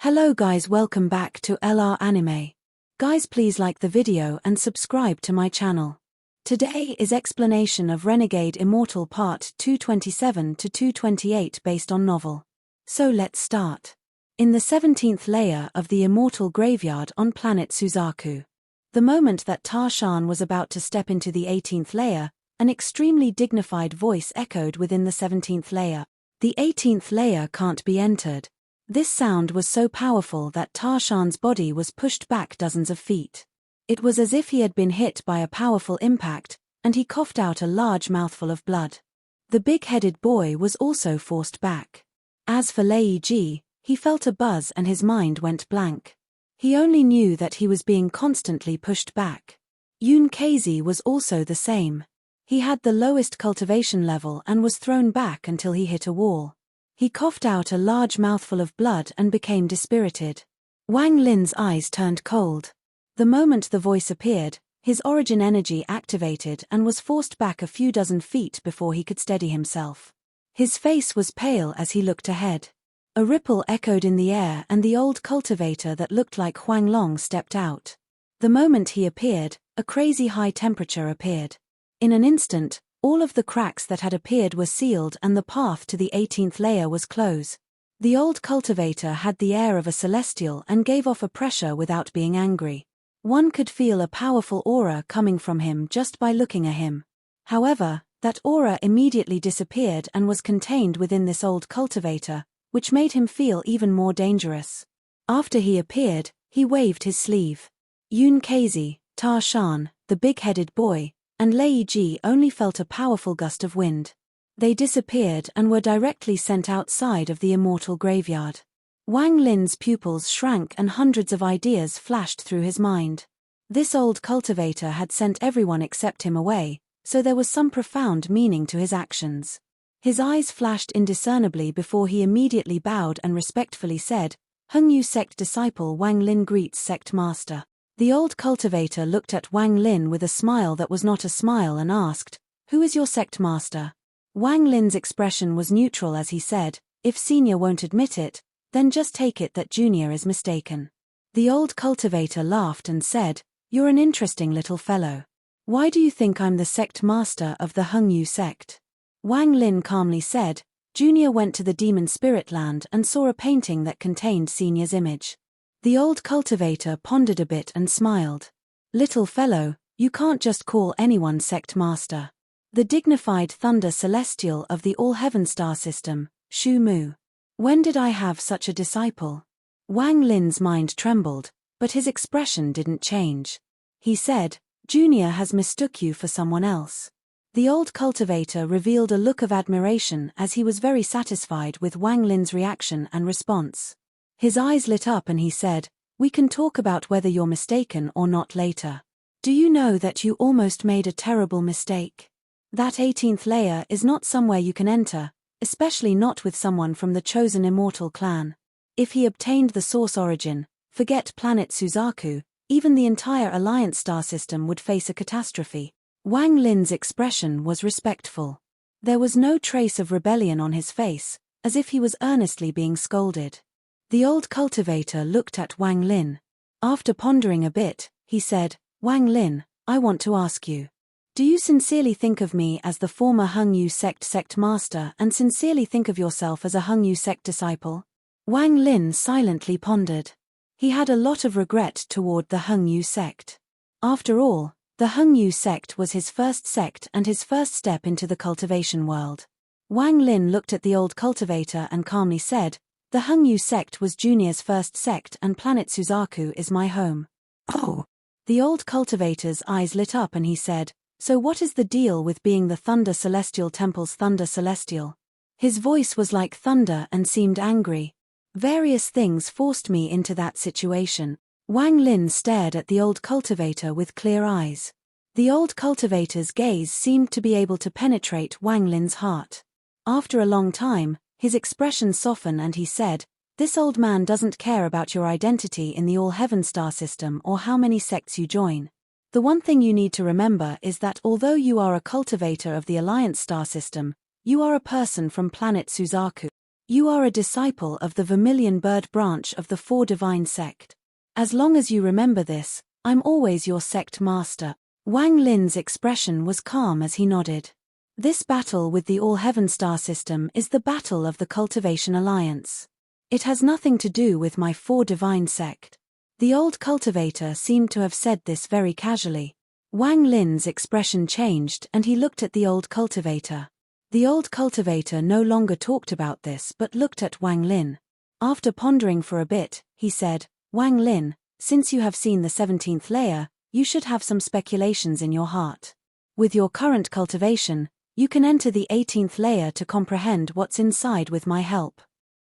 Hello guys, welcome back to LR Anime. Guys, please like the video and subscribe to my channel. Today is explanation of Renegade Immortal Part 227 to 228 based on novel. So let's start. In the 17th layer of the Immortal Graveyard on planet Suzaku. The moment that Tarshan was about to step into the 18th layer, an extremely dignified voice echoed within the 17th layer. The 18th layer can't be entered. This sound was so powerful that Tarshan's body was pushed back dozens of feet. It was as if he had been hit by a powerful impact, and he coughed out a large mouthful of blood. The big-headed boy was also forced back. As for Lei Ji, he felt a buzz and his mind went blank. He only knew that he was being constantly pushed back. Yun Keizi was also the same. He had the lowest cultivation level and was thrown back until he hit a wall. He coughed out a large mouthful of blood and became dispirited. Wang Lin's eyes turned cold. The moment the voice appeared, his origin energy activated and was forced back a few dozen feet before he could steady himself. His face was pale as he looked ahead. A ripple echoed in the air and the old cultivator that looked like Huang Long stepped out. The moment he appeared, a crazy high temperature appeared. In an instant, all of the cracks that had appeared were sealed and the path to the 18th layer was closed. The old cultivator had the air of a celestial and gave off a pressure without being angry. One could feel a powerful aura coming from him just by looking at him. However, that aura immediately disappeared and was contained within this old cultivator, which made him feel even more dangerous. After he appeared, he waved his sleeve. Yun Keizi, Tarshan, the big-headed boy, and Lei Ji only felt a powerful gust of wind. They disappeared and were directly sent outside of the immortal graveyard. Wang Lin's pupils shrank and hundreds of ideas flashed through his mind. This old cultivator had sent everyone except him away, so there was some profound meaning to his actions. His eyes flashed indiscernibly before he immediately bowed and respectfully said, "Hengyu sect disciple Wang Lin greets sect master." The old cultivator looked at Wang Lin with a smile that was not a smile and asked, "Who is your sect master?" Wang Lin's expression was neutral as he said, "If senior won't admit it, then just take it that junior is mistaken." The old cultivator laughed and said, "You're an interesting little fellow. Why do you think I'm the sect master of the Hengyu sect?" Wang Lin calmly said, "Junior went to the demon spirit land and saw a painting that contained senior's image." The old cultivator pondered a bit and smiled. "Little fellow, you can't just call anyone sect master. The dignified thunder celestial of the all-heaven star system, Shu Mu. When did I have such a disciple?" Wang Lin's mind trembled, but his expression didn't change. He said, "Junior has mistook you for someone else." The old cultivator revealed a look of admiration as he was very satisfied with Wang Lin's reaction and response. His eyes lit up and he said, "We can talk about whether you're mistaken or not later. Do you know that you almost made a terrible mistake? That 18th layer is not somewhere you can enter, especially not with someone from the chosen immortal clan. If he obtained the source origin, forget planet Suzaku, even the entire Alliance star system would face a catastrophe." Wang Lin's expression was respectful. There was no trace of rebellion on his face, as if he was earnestly being scolded. The old cultivator looked at Wang Lin. After pondering a bit, he said, "Wang Lin, I want to ask you. Do you sincerely think of me as the former Hengyu sect master and sincerely think of yourself as a Hengyu sect disciple?" Wang Lin silently pondered. He had a lot of regret toward the Hengyu sect. After all, the Hengyu sect was his first sect and his first step into the cultivation world. Wang Lin looked at the old cultivator and calmly said, "The Hengyu sect was Junior's first sect and planet Suzaku is my home." "Oh." The old cultivator's eyes lit up and he said, "So what is the deal with being the Thunder Celestial Temple's Thunder Celestial?" His voice was like thunder and seemed angry. "Various things forced me into that situation." Wang Lin stared at the old cultivator with clear eyes. The old cultivator's gaze seemed to be able to penetrate Wang Lin's heart. After a long time, his expression softened and he said, "This old man doesn't care about your identity in the all-heaven star system or how many sects you join. The one thing you need to remember is that although you are a cultivator of the Alliance star system, you are a person from planet Suzaku. You are a disciple of the Vermilion Bird branch of the Four Divine sect. As long as you remember this, I'm always your sect master. Wang Lin's expression was calm as he nodded. This battle with the All-Heaven star system is the battle of the Cultivation Alliance. It has nothing to do with my Four Divine sect. The old cultivator seemed to have said this very casually. Wang Lin's expression changed and he looked at the old cultivator. The old cultivator no longer talked about this but looked at Wang Lin. After pondering for a bit, he said, Wang Lin, since you have seen the 17th layer, you should have some speculations in your heart. With your current cultivation, you can enter the 18th layer to comprehend what's inside with my help.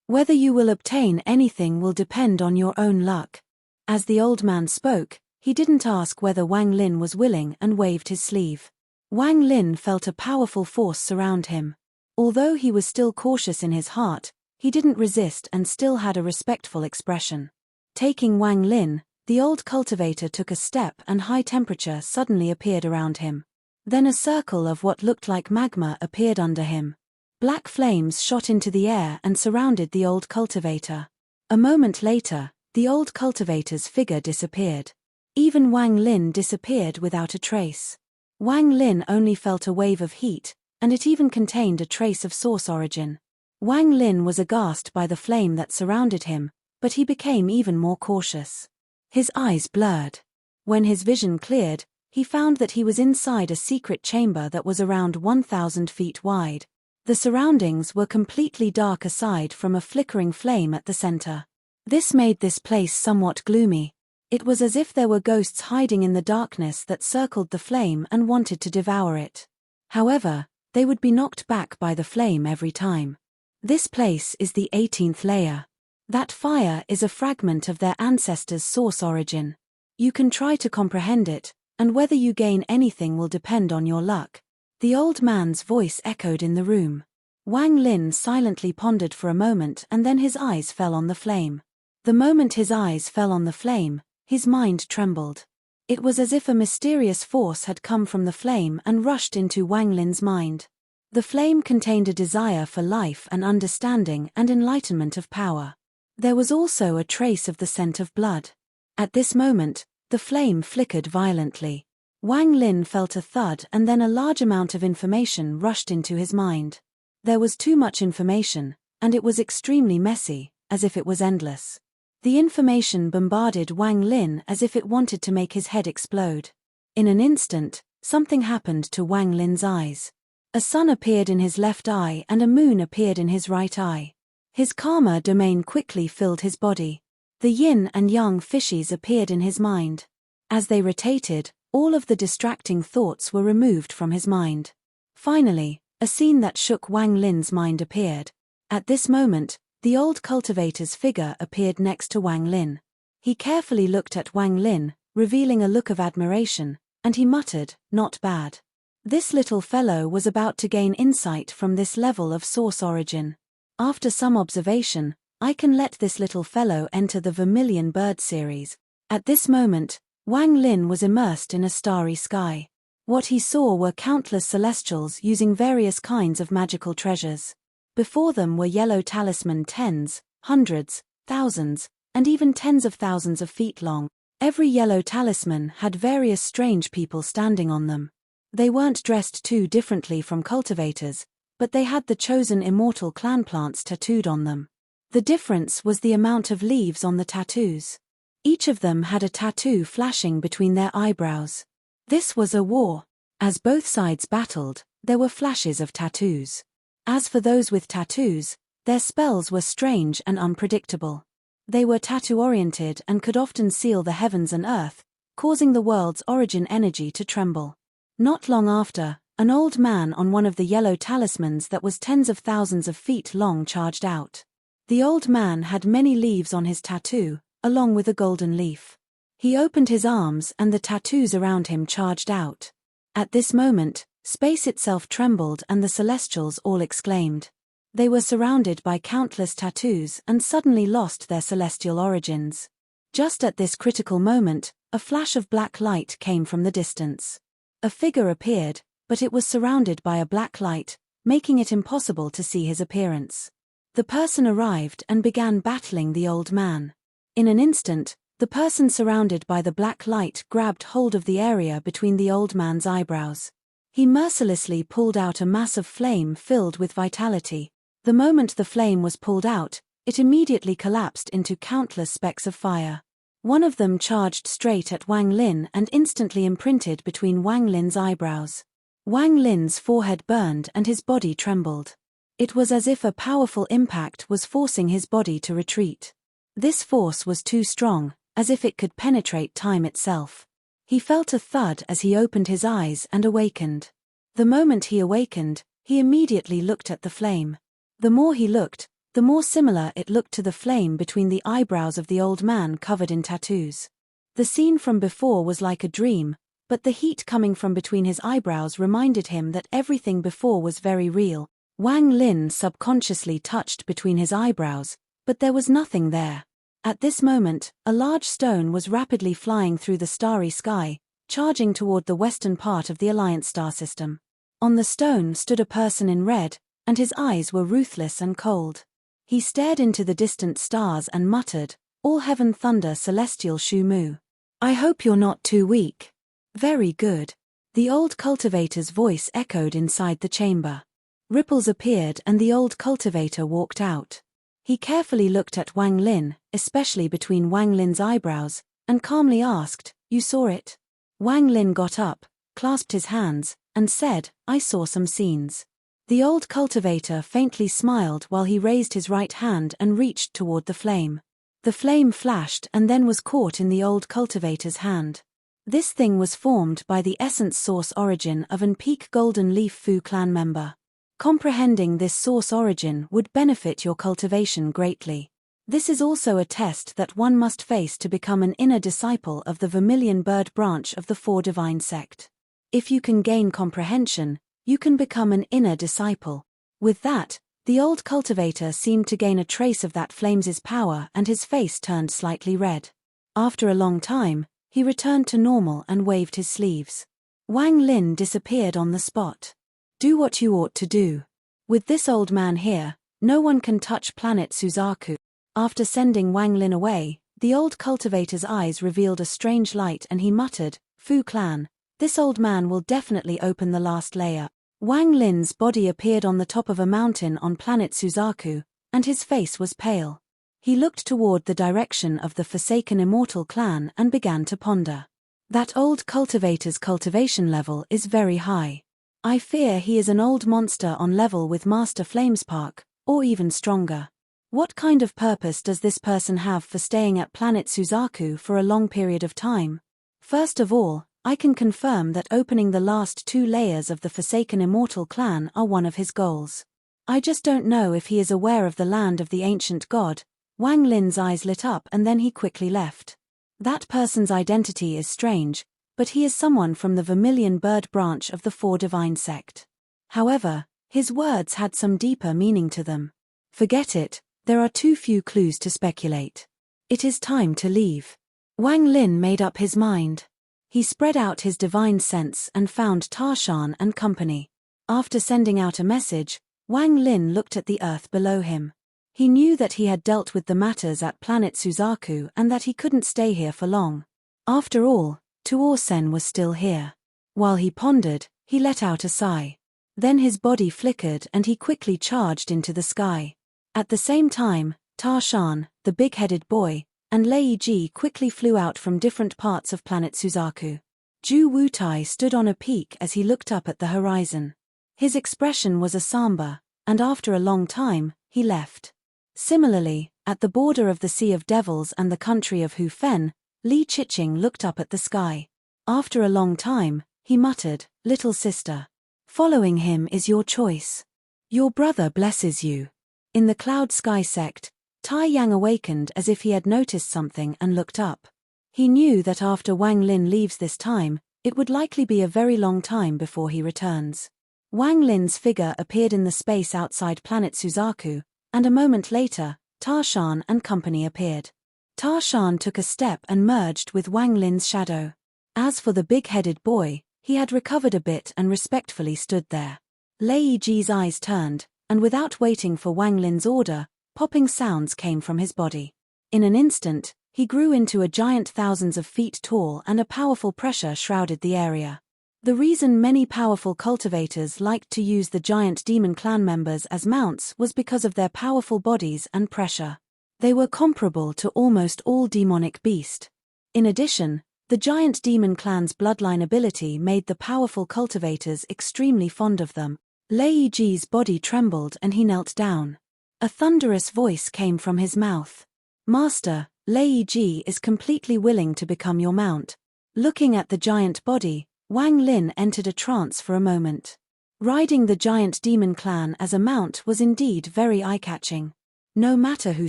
Whether you will obtain anything will depend on your own luck. As the old man spoke, he didn't ask whether Wang Lin was willing and waved his sleeve. Wang Lin felt a powerful force surround him. Although he was still cautious in his heart, he didn't resist and still had a respectful expression. Taking Wang Lin, the old cultivator took a step and high temperature suddenly appeared around him. Then a circle of what looked like magma appeared under him. Black flames shot into the air and surrounded the old cultivator. A moment later, the old cultivator's figure disappeared. Even Wang Lin disappeared without a trace. Wang Lin only felt a wave of heat, and it even contained a trace of source origin. Wang Lin was aghast by the flame that surrounded him, but he became even more cautious. His eyes blurred. When his vision cleared, he found that he was inside a secret chamber that was around 1,000 feet wide. The surroundings were completely dark aside from a flickering flame at the center. This made this place somewhat gloomy. It was as if there were ghosts hiding in the darkness that circled the flame and wanted to devour it. However, they would be knocked back by the flame every time. This place is the 18th layer. That fire is a fragment of their ancestors' source origin. You can try to comprehend it, and whether you gain anything will depend on your luck. The old man's voice echoed in the room. Wang Lin silently pondered for a moment and then his eyes fell on the flame. The moment his eyes fell on the flame, his mind trembled. It was as if a mysterious force had come from the flame and rushed into Wang Lin's mind. The flame contained a desire for life and understanding and enlightenment of power. There was also a trace of the scent of blood. At this moment, the flame flickered violently. Wang Lin felt a thud and then a large amount of information rushed into his mind. There was too much information, and it was extremely messy, as if it was endless. The information bombarded Wang Lin as if it wanted to make his head explode. In an instant, something happened to Wang Lin's eyes. A sun appeared in his left eye and a moon appeared in his right eye. His karma domain quickly filled his body. The yin and yang fishes appeared in his mind. As they rotated, all of the distracting thoughts were removed from his mind. Finally, a scene that shook Wang Lin's mind appeared. At this moment, the old cultivator's figure appeared next to Wang Lin. He carefully looked at Wang Lin, revealing a look of admiration, and he muttered, "Not bad. This little fellow was about to gain insight from this level of source origin. After some observation, I can let this little fellow enter the Vermilion Bird series." At this moment, Wang Lin was immersed in a starry sky. What he saw were countless celestials using various kinds of magical treasures. Before them were yellow talisman tens, hundreds, thousands, and even tens of thousands of feet long. Every yellow talisman had various strange people standing on them. They weren't dressed too differently from cultivators, but they had the chosen immortal clan plants tattooed on them. The difference was the amount of leaves on the tattoos. Each of them had a tattoo flashing between their eyebrows. This was a war. As both sides battled, there were flashes of tattoos. As for those with tattoos, their spells were strange and unpredictable. They were tattoo-oriented and could often seal the heavens and earth, causing the world's origin energy to tremble. Not long after, an old man on one of the yellow talismans that was tens of thousands of feet long charged out. The old man had many leaves on his tattoo, along with a golden leaf. He opened his arms and the tattoos around him charged out. At this moment, space itself trembled and the celestials all exclaimed. They were surrounded by countless tattoos and suddenly lost their celestial origins. Just at this critical moment, a flash of black light came from the distance. A figure appeared, but it was surrounded by a black light, making it impossible to see his appearance. The person arrived and began battling the old man. In an instant, the person surrounded by the black light grabbed hold of the area between the old man's eyebrows. He mercilessly pulled out a mass of flame filled with vitality. The moment the flame was pulled out, it immediately collapsed into countless specks of fire. One of them charged straight at Wang Lin and instantly imprinted between Wang Lin's eyebrows. Wang Lin's forehead burned and his body trembled. It was as if a powerful impact was forcing his body to retreat. This force was too strong, as if it could penetrate time itself. He felt a thud as he opened his eyes and awakened. The moment he awakened, he immediately looked at the flame. The more he looked, the more similar it looked to the flame between the eyebrows of the old man covered in tattoos. The scene from before was like a dream, but the heat coming from between his eyebrows reminded him that everything before was very real. Wang Lin subconsciously touched between his eyebrows, but there was nothing there. At this moment, a large stone was rapidly flying through the starry sky, charging toward the western part of the Alliance star system. On the stone stood a person in red, and his eyes were ruthless and cold. He stared into the distant stars and muttered, "All heaven thunder celestial Shu Mu. I hope you're not too weak." "Very good." The old cultivator's voice echoed inside the chamber. Ripples appeared and the old cultivator walked out. He carefully looked at Wang Lin, especially between Wang Lin's eyebrows, and calmly asked, "You saw it?" Wang Lin got up, clasped his hands, and said, "I saw some scenes." The old cultivator faintly smiled while he raised his right hand and reached toward the flame. The flame flashed and then was caught in the old cultivator's hand. This thing was formed by the essence source origin of an peak golden leaf Fu clan member. Comprehending this source origin would benefit your cultivation greatly. This is also a test that one must face to become an inner disciple of the Vermilion Bird branch of the Four Divine Sect. If you can gain comprehension, you can become an inner disciple. With that, the old cultivator seemed to gain a trace of that flame's power and his face turned slightly red. After a long time, he returned to normal and waved his sleeves. Wang Lin disappeared on the spot. Do what you ought to do. With this old man here, no one can touch planet Suzaku. After sending Wang Lin away, the old cultivator's eyes revealed a strange light and he muttered, "Fu clan, this old man will definitely open the last layer." Wang Lin's body appeared on the top of a mountain on planet Suzaku, and his face was pale. He looked toward the direction of the Forsaken Immortal clan and began to ponder. That old cultivator's cultivation level is very high. I fear he is an old monster on level with Master Flamespark, or even stronger. What kind of purpose does this person have for staying at planet Suzaku for a long period of time? First of all, I can confirm that opening the last 2 layers of the Forsaken Immortal clan are one of his goals. I just don't know if he is aware of the land of the ancient god. Wang Lin's eyes lit up and then he quickly left. That person's identity is strange, but he is someone from the Vermilion Bird branch of the Four Divine Sect. However, his words had some deeper meaning to them. Forget it, there are too few clues to speculate. It is time to leave. Wang Lin made up his mind. He spread out his divine sense and found Tarshan and company. After sending out a message, Wang Lin looked at the earth below him. He knew that he had dealt with the matters at planet Suzaku and that he couldn't stay here for long. After all, Tuorsen was still here. While he pondered, he let out a sigh. Then his body flickered and he quickly charged into the sky. At the same time, Tarshan, the big-headed boy, and Lei Ji quickly flew out from different parts of planet Suzaku. Ju Wutai stood on a peak as he looked up at the horizon. His expression was a somber, and after a long time, he left. Similarly, at the border of the Sea of Devils and the country of Hu Fen, Li Chiching looked up at the sky. After a long time, he muttered, "Little sister. Following him is your choice. Your brother blesses you." In the Cloud Sky sect, Tai Yang awakened as if he had noticed something and looked up. He knew that after Wang Lin leaves this time, it would likely be a very long time before he returns. Wang Lin's figure appeared in the space outside planet Suzaku, and a moment later, Tarshan and company appeared. Tarshan took a step and merged with Wang Lin's shadow. As for the big-headed boy, he had recovered a bit and respectfully stood there. Lei Ji's eyes turned, and without waiting for Wang Lin's order, popping sounds came from his body. In an instant, he grew into a giant thousands of feet tall, and a powerful pressure shrouded the area. The reason many powerful cultivators liked to use the giant demon clan members as mounts was because of their powerful bodies and pressure. They were comparable to almost all demonic beasts. In addition, the giant demon clan's bloodline ability made the powerful cultivators extremely fond of them. Lei Ji's body trembled and he knelt down. A thunderous voice came from his mouth. "Master, Lei Ji is completely willing to become your mount." Looking at the giant body, Wang Lin entered a trance for a moment. Riding the giant demon clan as a mount was indeed very eye-catching. No matter who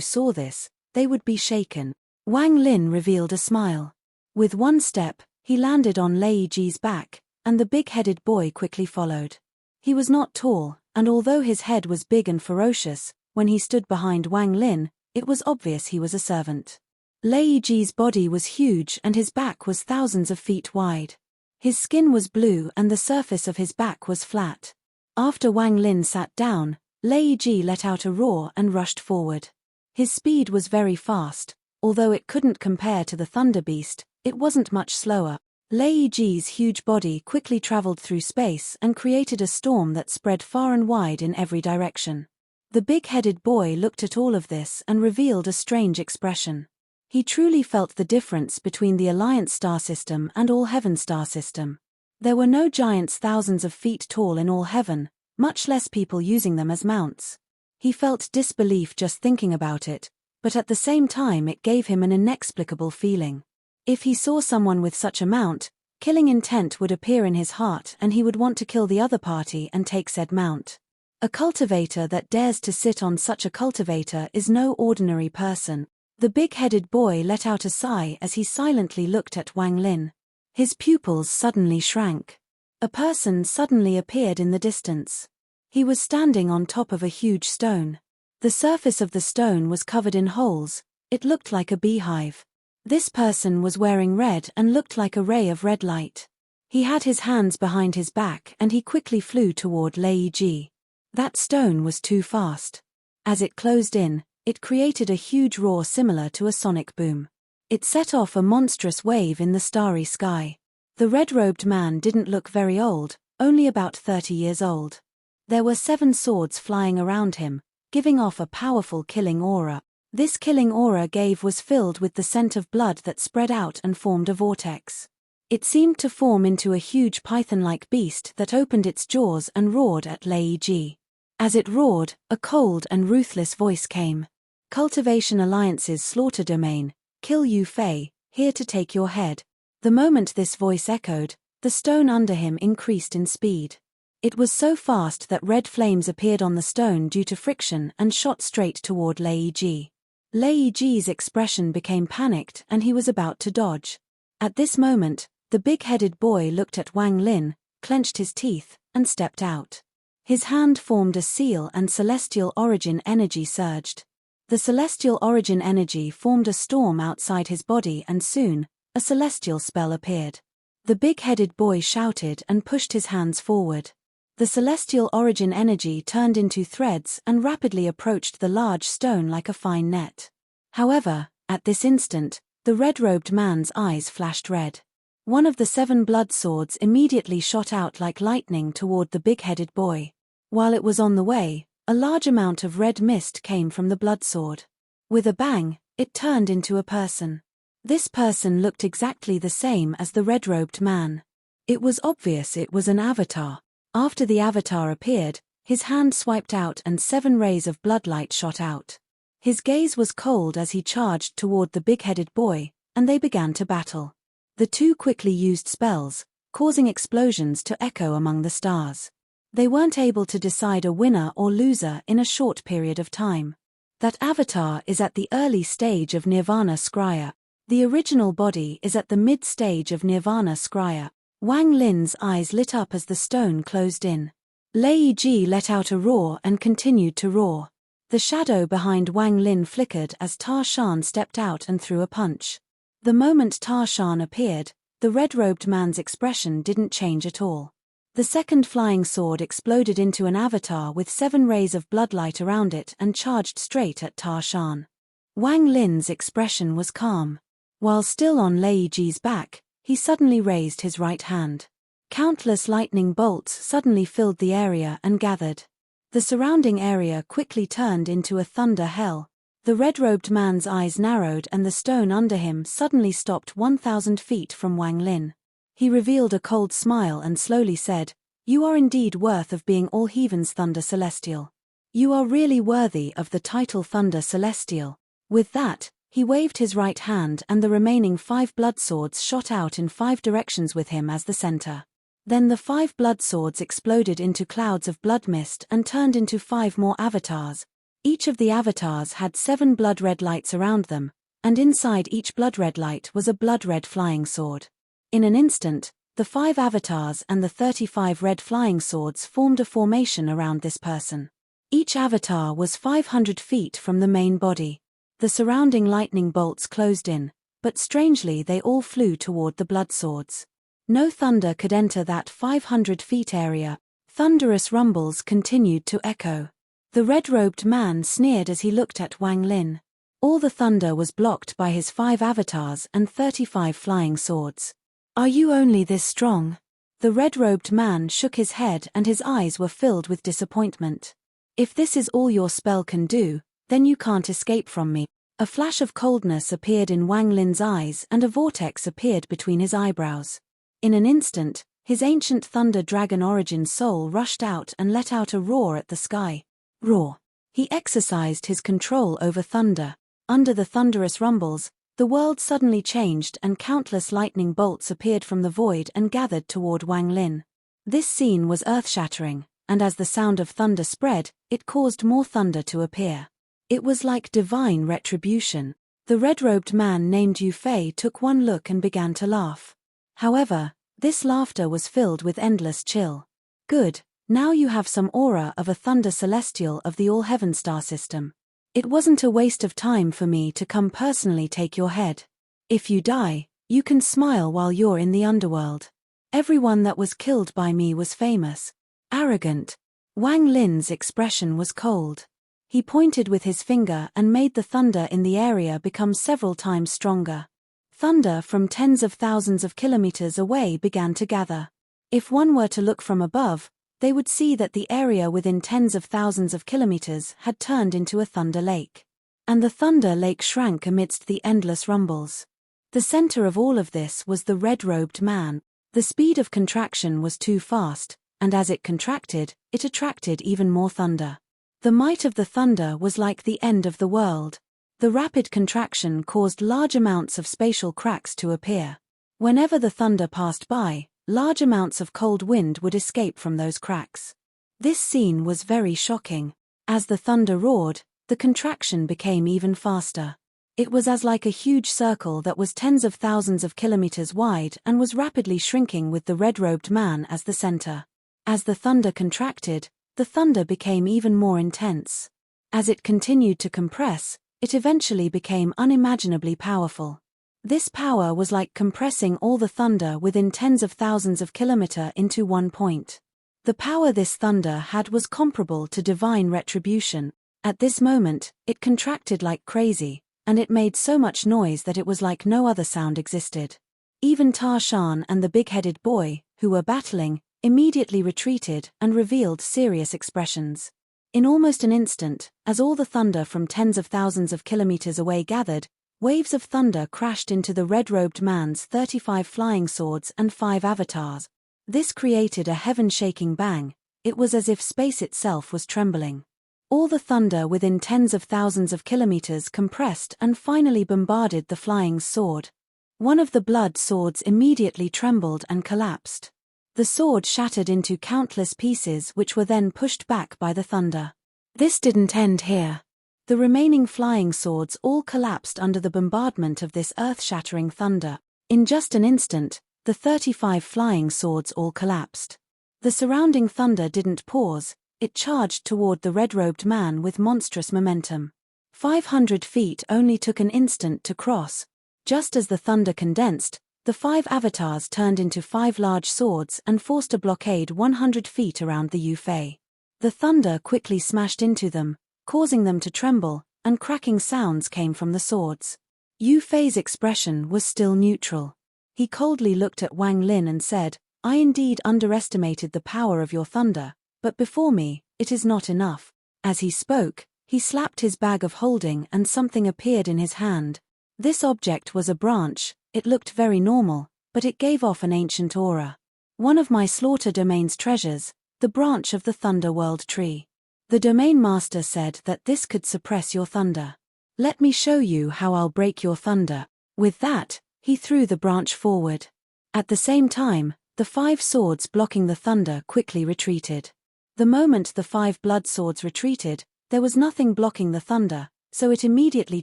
saw this, they would be shaken. Wang Lin revealed a smile. With one step, he landed on Lei Ji's back, and the big-headed boy quickly followed. He was not tall, and although his head was big and ferocious, when he stood behind Wang Lin, it was obvious he was a servant. Lei Ji's body was huge and his back was thousands of feet wide. His skin was blue and the surface of his back was flat. After Wang Lin sat down, Lei Ji let out a roar and rushed forward. His speed was very fast. Although it couldn't compare to the Thunder Beast, it wasn't much slower. Lei Ji's huge body quickly traveled through space and created a storm that spread far and wide in every direction. The big-headed boy looked at all of this and revealed a strange expression. He truly felt the difference between the Alliance star system and All Heaven star system. There were no giants thousands of feet tall in All Heaven, much less people using them as mounts. He felt disbelief just thinking about it, but at the same time it gave him an inexplicable feeling. If he saw someone with such a mount, killing intent would appear in his heart and he would want to kill the other party and take said mount. A cultivator that dares to sit on such a cultivator is no ordinary person. The big-headed boy let out a sigh as he silently looked at Wang Lin. His pupils suddenly shrank. A person suddenly appeared in the distance. He was standing on top of a huge stone. The surface of the stone was covered in holes. It looked like a beehive. This person was wearing red and looked like a ray of red light. He had his hands behind his back and he quickly flew toward Lei Ji. That stone was too fast. As it closed in, it created a huge roar similar to a sonic boom. It set off a monstrous wave in the starry sky. The red-robed man didn't look very old, only about 30 years old. There were 7 swords flying around him, giving off a powerful killing aura. This killing aura was filled with the scent of blood that spread out and formed a vortex. It seemed to form into a huge python-like beast that opened its jaws and roared at Lei Ji. As it roared, a cold and ruthless voice came. "Cultivation Alliance's slaughter domain, kill Yu Fei, here to take your head." The moment this voice echoed, the stone under him increased in speed. It was so fast that red flames appeared on the stone due to friction and shot straight toward Lei Ji. Lei Ji's expression became panicked and he was about to dodge. At this moment, the big-headed boy looked at Wang Lin, clenched his teeth, and stepped out. His hand formed a seal and celestial origin energy surged. The celestial origin energy formed a storm outside his body and soon, a celestial spell appeared. The big-headed boy shouted and pushed his hands forward. The celestial origin energy turned into threads and rapidly approached the large stone like a fine net. However, at this instant, the red-robed man's eyes flashed red. One of the 7 blood swords immediately shot out like lightning toward the big-headed boy. While it was on the way, a large amount of red mist came from the blood sword. With a bang, it turned into a person. This person looked exactly the same as the red-robed man. It was obvious it was an avatar. After the avatar appeared, his hand swiped out and 7 rays of bloodlight shot out. His gaze was cold as he charged toward the big-headed boy, and they began to battle. The two quickly used spells, causing explosions to echo among the stars. They weren't able to decide a winner or loser in a short period of time. That avatar is at the early stage of Nirvana Scrya. The original body is at the mid-stage of Nirvana Scrya. Wang Lin's eyes lit up as the stone closed in. Lei Ji let out a roar and continued to roar. The shadow behind Wang Lin flickered as Tar Shan stepped out and threw a punch. The moment Tar Shan appeared, the red-robed man's expression didn't change at all. The second flying sword exploded into an avatar with 7 rays of bloodlight around it and charged straight at Ta Shan. Wang Lin's expression was calm. While still on Lei Ji's back, he suddenly raised his right hand. Countless lightning bolts suddenly filled the area and gathered. The surrounding area quickly turned into a thunder hell. The red-robed man's eyes narrowed and the stone under him suddenly stopped 1,000 feet from Wang Lin. He revealed a cold smile and slowly said, "You are indeed worth of being all heavens Thunder Celestial. You are really worthy of the title Thunder Celestial." With that, he waved his right hand and the remaining 5 blood swords shot out in 5 directions with him as the center. Then the 5 blood swords exploded into clouds of blood mist and turned into 5 more avatars. Each of the avatars had 7 blood-red lights around them, and inside each blood-red light was a blood-red flying sword. In an instant, the 5 avatars and the 35 red flying swords formed a formation around this person. Each avatar was 500 feet from the main body. The surrounding lightning bolts closed in, but strangely they all flew toward the blood swords. No thunder could enter that 500 feet area. Thunderous rumbles continued to echo. The red-robed man sneered as he looked at Wang Lin. All the thunder was blocked by his 5 avatars and 35 flying swords. "Are you only this strong?" The red-robed man shook his head and his eyes were filled with disappointment. "If this is all your spell can do, then you can't escape from me." A flash of coldness appeared in Wang Lin's eyes and a vortex appeared between his eyebrows. In an instant, his ancient thunder dragon origin soul rushed out and let out a roar at the sky. Roar. He exercised his control over thunder. Under the thunderous rumbles, the world suddenly changed and countless lightning bolts appeared from the void and gathered toward Wang Lin. This scene was earth-shattering, and as the sound of thunder spread, it caused more thunder to appear. It was like divine retribution. The red-robed man named Yu Fei took one look and began to laugh. However, this laughter was filled with endless chill. "Good, now you have some aura of a Thunder Celestial of the All-Heaven star system. It wasn't a waste of time for me to come personally take your head. If you die, you can smile while you're in the underworld. Everyone that was killed by me was famous." Arrogant. Wang Lin's expression was cold. He pointed with his finger and made the thunder in the area become several times stronger. Thunder from tens of thousands of kilometers away began to gather. If one were to look from above, they would see that the area within tens of thousands of kilometers had turned into a thunder lake. And the thunder lake shrank amidst the endless rumbles. The center of all of this was the red-robed man. The speed of contraction was too fast, and as it contracted, it attracted even more thunder. The might of the thunder was like the end of the world. The rapid contraction caused large amounts of spatial cracks to appear. Whenever the thunder passed by, large amounts of cold wind would escape from those cracks. This scene was very shocking. As the thunder roared, the contraction became even faster. It was as like a huge circle that was tens of thousands of kilometers wide and was rapidly shrinking with the red-robed man as the center. As the thunder contracted, the thunder became even more intense. As it continued to compress, it eventually became unimaginably powerful. This power was like compressing all the thunder within tens of thousands of kilometers into one point. The power this thunder had was comparable to divine retribution. At this moment, it contracted like crazy, and it made so much noise that it was like no other sound existed. Even Ta Shan and the big-headed boy, who were battling, immediately retreated and revealed serious expressions. In almost an instant, as all the thunder from tens of thousands of kilometers away gathered, waves of thunder crashed into the red-robed man's 35 flying swords and 5 avatars. This created a heaven-shaking bang. It was as if space itself was trembling. All the thunder within tens of thousands of kilometers compressed and finally bombarded the flying sword. One of the blood swords immediately trembled and collapsed. The sword shattered into countless pieces which were then pushed back by the thunder. This didn't end here. The remaining flying swords all collapsed under the bombardment of this earth-shattering thunder. In just an instant, the 35 flying swords all collapsed. The surrounding thunder didn't pause, it charged toward the red-robed man with monstrous momentum. 500 feet only took an instant to cross. Just as the thunder condensed, The 5 avatars turned into 5 large swords and forced a blockade 100 feet around the Yufei. The thunder quickly smashed into them, causing them to tremble, and cracking sounds came from the swords. Yufei's expression was still neutral. He coldly looked at Wang Lin and said, "I indeed underestimated the power of your thunder, but before me, it is not enough." As he spoke, he slapped his bag of holding and something appeared in his hand. This object was a branch. It looked very normal, but it gave off an ancient aura. "One of my slaughter domain's treasures, the branch of the Thunder World Tree. The domain master said that this could suppress your thunder. Let me show you how I'll break your thunder." With that, he threw the branch forward. At the same time, the 5 swords blocking the thunder quickly retreated. The moment the 5 blood swords retreated, there was nothing blocking the thunder, so it immediately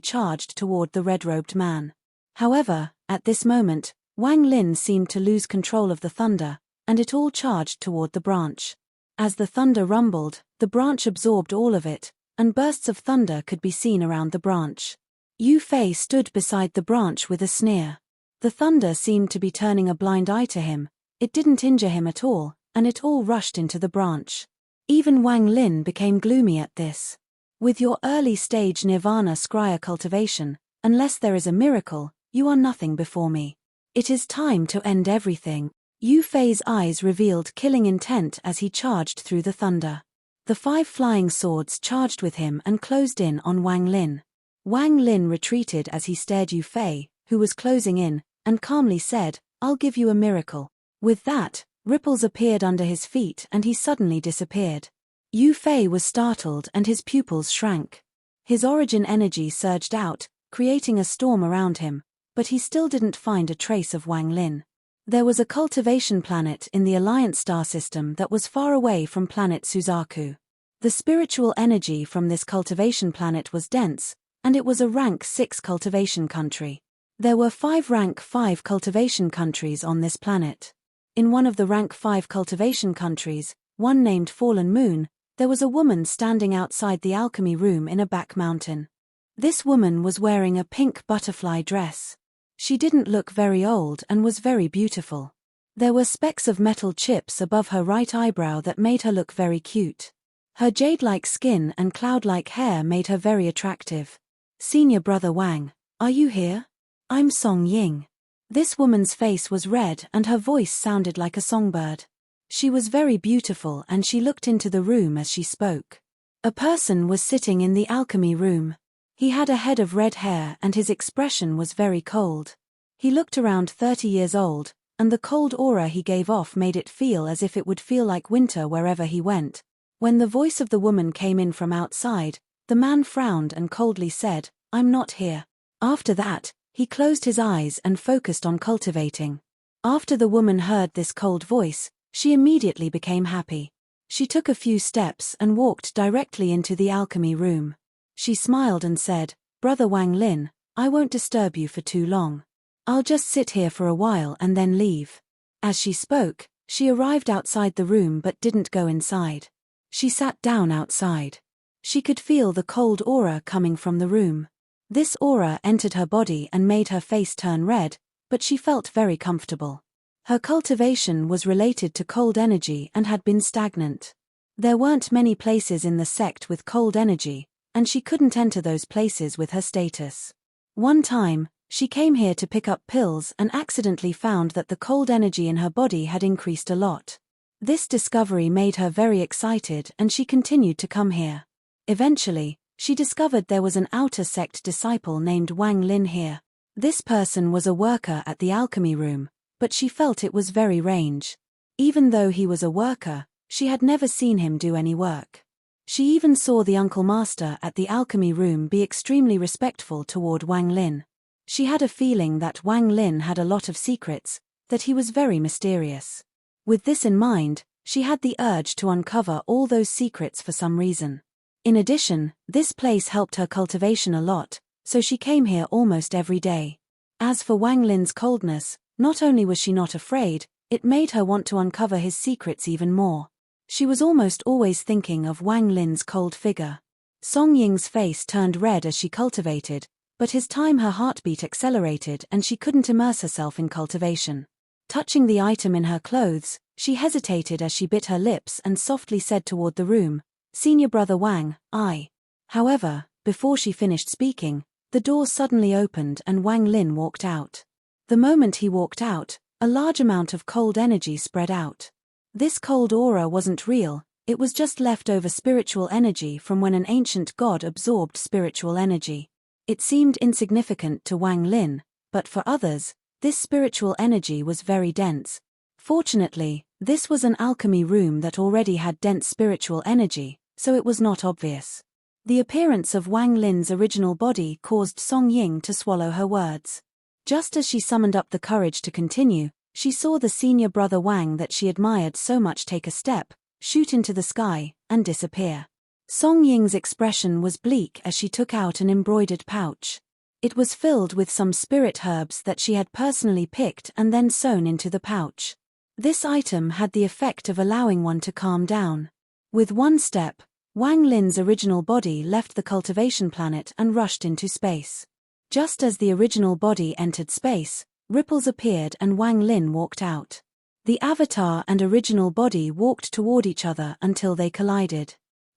charged toward the red-robed man. However, at this moment, Wang Lin seemed to lose control of the thunder, and it all charged toward the branch. As the thunder rumbled, the branch absorbed all of it, and bursts of thunder could be seen around the branch. Yufei stood beside the branch with a sneer. The thunder seemed to be turning a blind eye to him. It didn't injure him at all, and it all rushed into the branch. Even Wang Lin became gloomy at this. "With your early-stage nirvana scryer cultivation, unless there is a miracle, you are nothing before me. It is time to end everything." Yufei's eyes revealed killing intent as he charged through the thunder. The 5 flying swords charged with him and closed in on Wang Lin. Wang Lin retreated as he stared Yufei, who was closing in, and calmly said, "I'll give you a miracle." With that, ripples appeared under his feet and he suddenly disappeared. Yufei was startled and his pupils shrank. His origin energy surged out, creating a storm around him, but he still didn't find a trace of Wang Lin. There was a cultivation planet in the Alliance star system that was far away from planet Suzaku. The spiritual energy from this cultivation planet was dense, and it was a rank 6 cultivation country. There were 5 rank 5 cultivation countries on this planet. In one of the rank 5 cultivation countries, one named Fallen Moon, there was a woman standing outside the alchemy room in a back mountain. This woman was wearing a pink butterfly dress. She didn't look very old and was very beautiful. There were specks of metal chips above her right eyebrow that made her look very cute. Her jade-like skin and cloud-like hair made her very attractive. "Senior brother Wang, are you here? I'm Song Ying." This woman's face was red and her voice sounded like a songbird. She was very beautiful and she looked into the room as she spoke. A person was sitting in the alchemy room. He had a head of red hair and his expression was very cold. He looked around 30 years old, and the cold aura he gave off made it feel as if it would feel like winter wherever he went. When the voice of the woman came in from outside, the man frowned and coldly said, "I'm not here." After that, he closed his eyes and focused on cultivating. After the woman heard this cold voice, she immediately became happy. She took a few steps and walked directly into the alchemy room. She smiled and said, "Brother Wang Lin, I won't disturb you for too long. I'll just sit here for a while and then leave." As she spoke, she arrived outside the room but didn't go inside. She sat down outside. She could feel the cold aura coming from the room. This aura entered her body and made her face turn red, but she felt very comfortable. Her cultivation was related to cold energy and had been stagnant. There weren't many places in the sect with cold energy, and she couldn't enter those places with her status. One time, she came here to pick up pills and accidentally found that the cold energy in her body had increased a lot. This discovery made her very excited and she continued to come here. Eventually, she discovered there was an outer sect disciple named Wang Lin here. This person was a worker at the alchemy room, but she felt it was very strange. Even though he was a worker, she had never seen him do any work. She even saw the uncle master at the alchemy room be extremely respectful toward Wang Lin. She had a feeling that Wang Lin had a lot of secrets, that he was very mysterious. With this in mind, she had the urge to uncover all those secrets for some reason. In addition, this place helped her cultivation a lot, so she came here almost every day. As for Wang Lin's coldness, not only was she not afraid, it made her want to uncover his secrets even more. She was almost always thinking of Wang Lin's cold figure. Song Ying's face turned red as she cultivated, But his time her heartbeat accelerated and she couldn't immerse herself in cultivation. Touching the item in her clothes, she hesitated as she bit her lips and softly said toward the room, "Senior Brother Wang, I." However, before she finished speaking, the door suddenly opened and Wang Lin walked out. The moment he walked out, a large amount of cold energy spread out. This cold aura wasn't real, it was just leftover spiritual energy from when an ancient god absorbed spiritual energy. It seemed insignificant to Wang Lin, but for others, this spiritual energy was very dense. Fortunately, this was an alchemy room that already had dense spiritual energy, so it was not obvious. The appearance of Wang Lin's original body caused Song Ying to swallow her words. Just as she summoned up the courage to continue, she saw the senior brother Wang that she admired so much take a step, shoot into the sky, and disappear. Song Ying's expression was bleak as she took out an embroidered pouch. It was filled with some spirit herbs that she had personally picked and then sewn into the pouch. This item had the effect of allowing one to calm down. With one step, Wang Lin's original body left the cultivation planet and rushed into space. Just as the original body entered space, ripples appeared and Wang Lin walked out. The avatar and original body walked toward each other until they collided.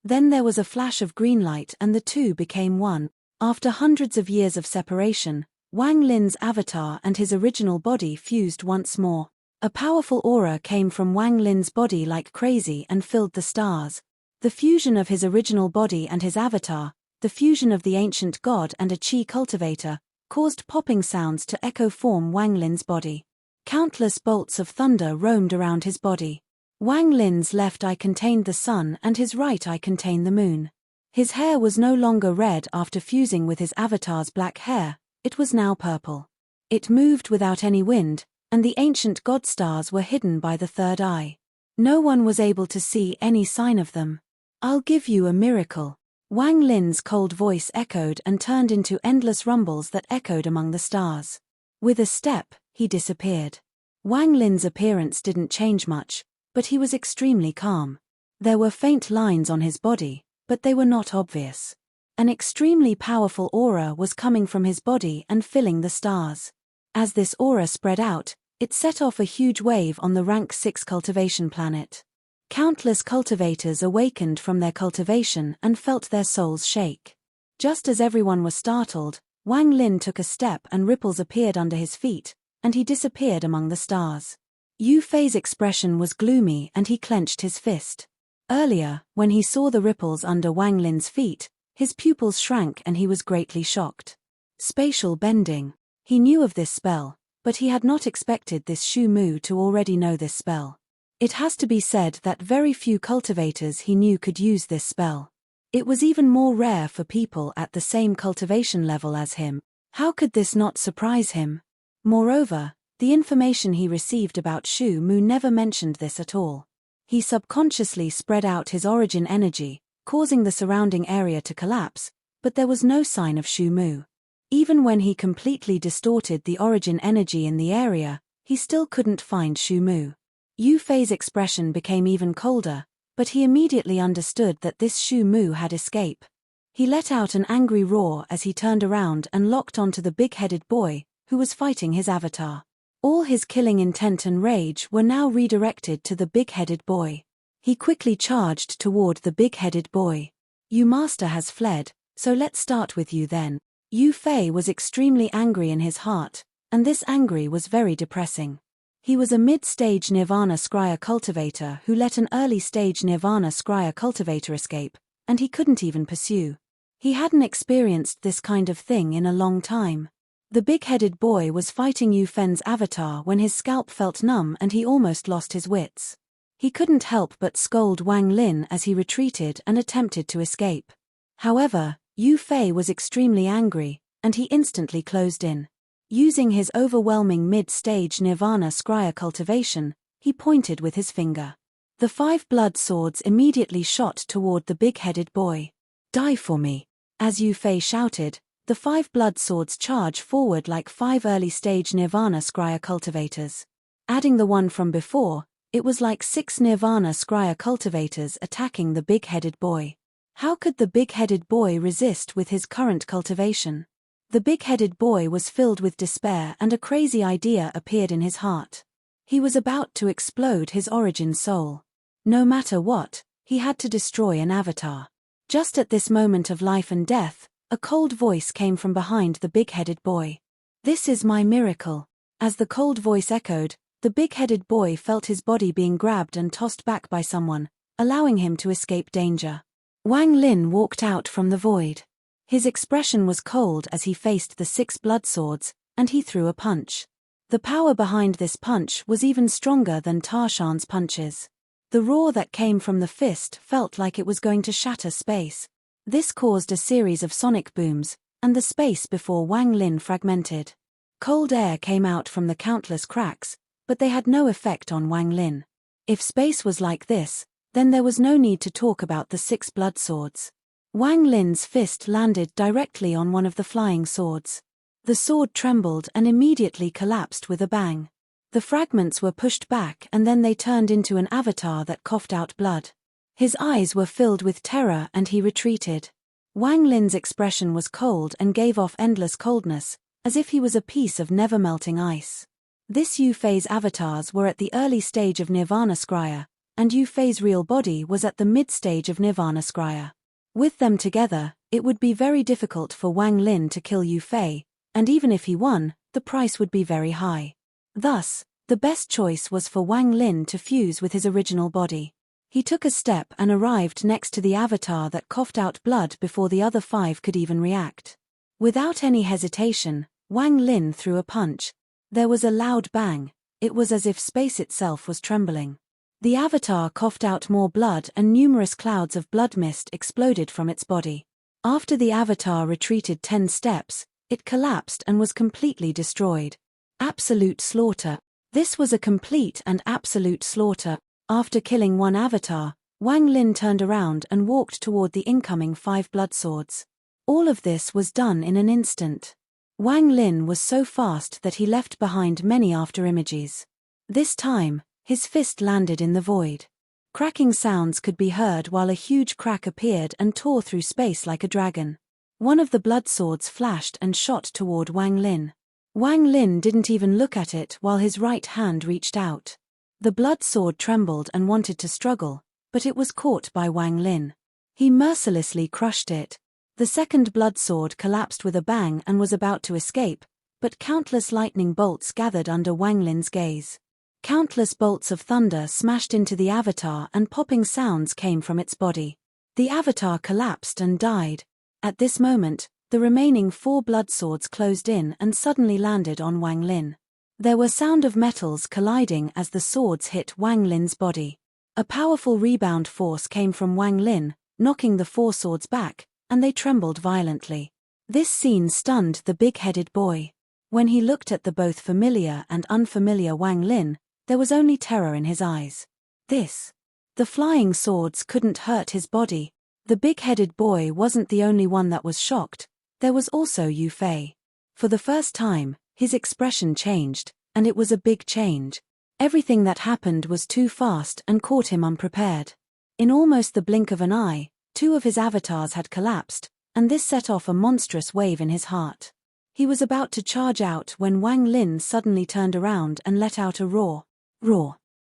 Then there was a flash of green light and the two became one. After hundreds of years of separation, Wang Lin's avatar and his original body fused once more. A powerful aura came from Wang Lin's body like crazy and filled the stars. The fusion of his original body and his avatar, the fusion of the ancient god and a chi cultivator, caused popping sounds to echo form Wang Lin's body. Countless bolts of thunder roamed around his body. Wang Lin's left eye contained the sun and his right eye contained the moon. His hair was no longer red after fusing with his avatar's black hair, it was now purple. It moved without any wind, and the ancient god stars were hidden by the third eye. No one was able to see any sign of them. "I'll give you a miracle." Wang Lin's cold voice echoed and turned into endless rumbles that echoed among the stars. With a step, he disappeared. Wang Lin's appearance didn't change much, but he was extremely calm. There were faint lines on his body, but they were not obvious. An extremely powerful aura was coming from his body and filling the stars. As this aura spread out, it set off a huge wave on the rank 6 cultivation planet. Countless cultivators awakened from their cultivation and felt their souls shake. Just as everyone was startled, Wang Lin took a step and ripples appeared under his feet, and he disappeared among the stars. Yu Fei's expression was gloomy and he clenched his fist. Earlier, when he saw the ripples under Wang Lin's feet, his pupils shrank and he was greatly shocked. Spatial bending. He knew of this spell, but he had not expected this Shu Mu to already know this spell. It has to be said that very few cultivators he knew could use this spell. It was even more rare for people at the same cultivation level as him. How could this not surprise him? Moreover, the information he received about Shu Mu never mentioned this at all. He subconsciously spread out his origin energy, causing the surrounding area to collapse, but there was no sign of Shu Mu. Even when he completely distorted the origin energy in the area, he still couldn't find Shu Mu. Yu Fei's expression became even colder, but he immediately understood that this Shu Mu had escaped. He let out an angry roar as he turned around and locked onto the big-headed boy, who was fighting his avatar. All his killing intent and rage were now redirected to the big-headed boy. He quickly charged toward the big-headed boy. "You master has fled, so let's start with you then." Yu Fei was extremely angry in his heart, and this anger was very depressing. He was a mid-stage Nirvana Scryer cultivator who let an early-stage Nirvana Scryer cultivator escape, and he couldn't even pursue. He hadn't experienced this kind of thing in a long time. The big-headed boy was fighting Yu Fei's avatar when his scalp felt numb and he almost lost his wits. He couldn't help but scold Wang Lin as he retreated and attempted to escape. However, Yu Fei was extremely angry, and he instantly closed in. Using his overwhelming mid-stage Nirvana Scryer cultivation, he pointed with his finger. The 5 blood swords immediately shot toward the big-headed boy. "Die for me!" As Yu Fei shouted, the 5 blood swords charge forward like 5 early-stage Nirvana Scryer cultivators. Adding the one from before, it was like 6 Nirvana Scryer cultivators attacking the big-headed boy. How could the big-headed boy resist with his current cultivation? The big-headed boy was filled with despair, and a crazy idea appeared in his heart. He was about to explode his origin soul. No matter what, he had to destroy an avatar. Just at this moment of life and death, a cold voice came from behind the big-headed boy. "This is my miracle." As the cold voice echoed, the big-headed boy felt his body being grabbed and tossed back by someone, allowing him to escape danger. Wang Lin walked out from the void. His expression was cold as he faced the 6 blood swords, and he threw a punch. The power behind this punch was even stronger than Tarshan's punches. The roar that came from the fist felt like it was going to shatter space. This caused a series of sonic booms, and the space before Wang Lin fragmented. Cold air came out from the countless cracks, but they had no effect on Wang Lin. If space was like this, then there was no need to talk about the 6 blood swords. Wang Lin's fist landed directly on one of the flying swords. The sword trembled and immediately collapsed with a bang. The fragments were pushed back and then they turned into an avatar that coughed out blood. His eyes were filled with terror and he retreated. Wang Lin's expression was cold and gave off endless coldness, as if he was a piece of never-melting ice. This Yu Fei's avatars were at the early stage of Nirvana Scrya, and Yu Fei's real body was at the mid-stage of Nirvana Scrya. With them together, it would be very difficult for Wang Lin to kill Yu Fei, and even if he won, the price would be very high. Thus, the best choice was for Wang Lin to fuse with his original body. He took a step and arrived next to the avatar that coughed out blood before the other 5 could even react. Without any hesitation, Wang Lin threw a punch. There was a loud bang. It was as if space itself was trembling. The avatar coughed out more blood and numerous clouds of blood mist exploded from its body. After the avatar retreated 10 steps, it collapsed and was completely destroyed. Absolute slaughter. This was a complete and absolute slaughter. After killing one avatar, Wang Lin turned around and walked toward the incoming 5 blood swords. All of this was done in an instant. Wang Lin was so fast that he left behind many afterimages. This time, his fist landed in the void. Cracking sounds could be heard while a huge crack appeared and tore through space like a dragon. One of the blood swords flashed and shot toward Wang Lin. Wang Lin didn't even look at it while his right hand reached out. The blood sword trembled and wanted to struggle, but it was caught by Wang Lin. He mercilessly crushed it. The second blood sword collapsed with a bang and was about to escape, but countless lightning bolts gathered under Wang Lin's gaze. Countless bolts of thunder smashed into the avatar and popping sounds came from its body. The avatar collapsed and died. At this moment, the remaining 4 blood swords closed in and suddenly landed on Wang Lin. There were sound of metals colliding as the swords hit Wang Lin's body. A powerful rebound force came from Wang Lin, knocking the 4 swords back, and they trembled violently. This scene stunned the big-headed boy. When he looked at the both familiar and unfamiliar Wang Lin, there was only terror in his eyes. The flying swords couldn't hurt his body. The big-headed boy wasn't the only one that was shocked. There was also Yu Fei. For the first time, his expression changed, and it was a big change. Everything that happened was too fast and caught him unprepared. In almost the blink of an eye, 2 of his avatars had collapsed, and this set off a monstrous wave in his heart. He was about to charge out when Wang Lin suddenly turned around and let out a roar.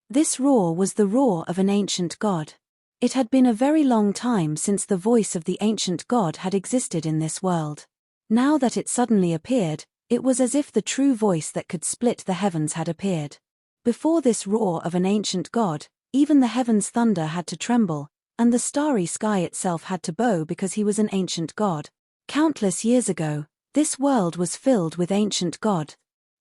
This roar was the roar of an ancient god. It had been a very long time since the voice of the ancient god had existed in this world. Now that it suddenly appeared, it was as if the true voice that could split the heavens had appeared. Before this roar of an ancient god, even the heavens' thunder had to tremble, and the starry sky itself had to bow because he was an ancient god. Countless years ago, this world was filled with ancient god.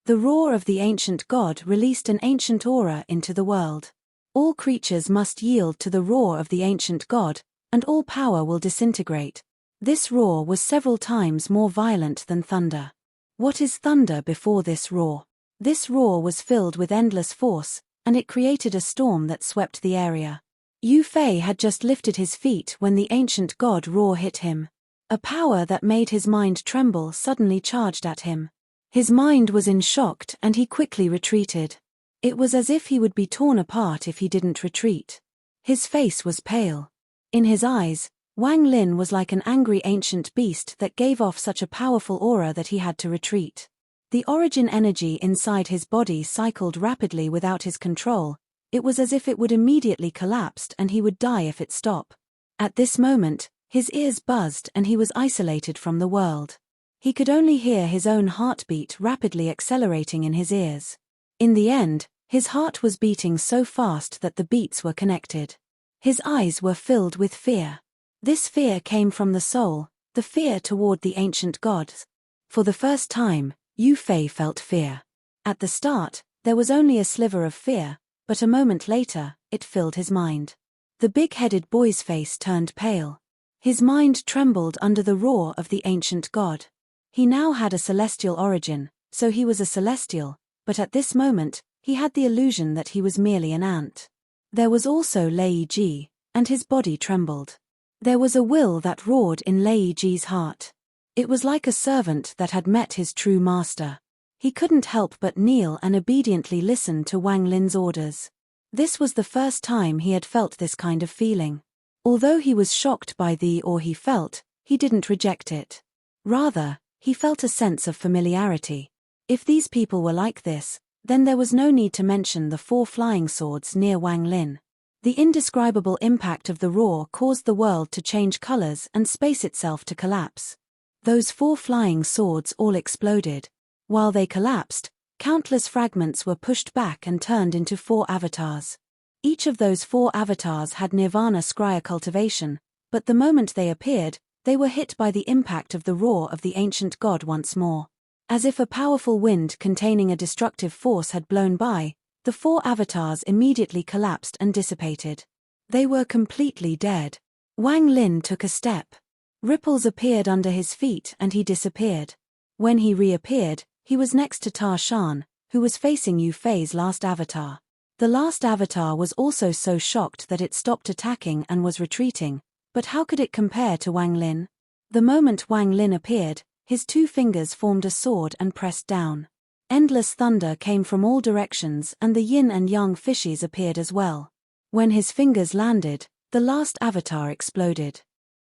The roar of the ancient god released an ancient aura into the world. All creatures must yield to the roar of the ancient god, and all power will disintegrate. This roar was several times more violent than thunder. What is thunder before this roar? This roar was filled with endless force, and it created a storm that swept the area. Yu Fei had just lifted his feet when the ancient god roar hit him. A power that made his mind tremble suddenly charged at him. His mind was in shock and he quickly retreated. It was as if he would be torn apart if he didn't retreat. His face was pale. In his eyes, Wang Lin was like an angry ancient beast that gave off such a powerful aura that he had to retreat. The origin energy inside his body cycled rapidly without his control. It was as if it would immediately collapse and he would die if it stopped. At this moment, his ears buzzed and he was isolated from the world. He could only hear his own heartbeat rapidly accelerating in his ears. In the end, his heart was beating so fast that the beats were connected. His eyes were filled with fear. This fear came from the soul, the fear toward the ancient gods. For the first time, Yu Fei felt fear. At the start, there was only a sliver of fear, but a moment later, it filled his mind. The big-headed boy's face turned pale. His mind trembled under the roar of the ancient god. He now had a celestial origin, so he was a celestial, but at this moment, he had the illusion that he was merely an ant. There was also Lei Ji, and his body trembled. There was a will that roared in Lei Ji's heart. It was like a servant that had met his true master. He couldn't help but kneel and obediently listen to Wang Lin's orders. This was the first time he had felt this kind of feeling. Although he was shocked by the awe he felt, he didn't reject it. Rather, he felt a sense of familiarity. If these people were like this, then there was no need to mention the 4 flying swords near Wang Lin. The indescribable impact of the roar caused the world to change colors and space itself to collapse. Those 4 flying swords all exploded. While they collapsed, countless fragments were pushed back and turned into 4 avatars. Each of those 4 avatars had Nirvana Scrya cultivation, but the moment they appeared, they were hit by the impact of the roar of the ancient god once more. As if a powerful wind containing a destructive force had blown by, the 4 avatars immediately collapsed and dissipated. They were completely dead. Wang Lin took a step. Ripples appeared under his feet and he disappeared. When he reappeared, he was next to Ta Shan, who was facing Yu Fei's last avatar. The last avatar was also so shocked that it stopped attacking and was retreating, but how could it compare to Wang Lin? The moment Wang Lin appeared, his 2 fingers formed a sword and pressed down. Endless thunder came from all directions and the yin and yang fishes appeared as well. When his fingers landed, the last avatar exploded.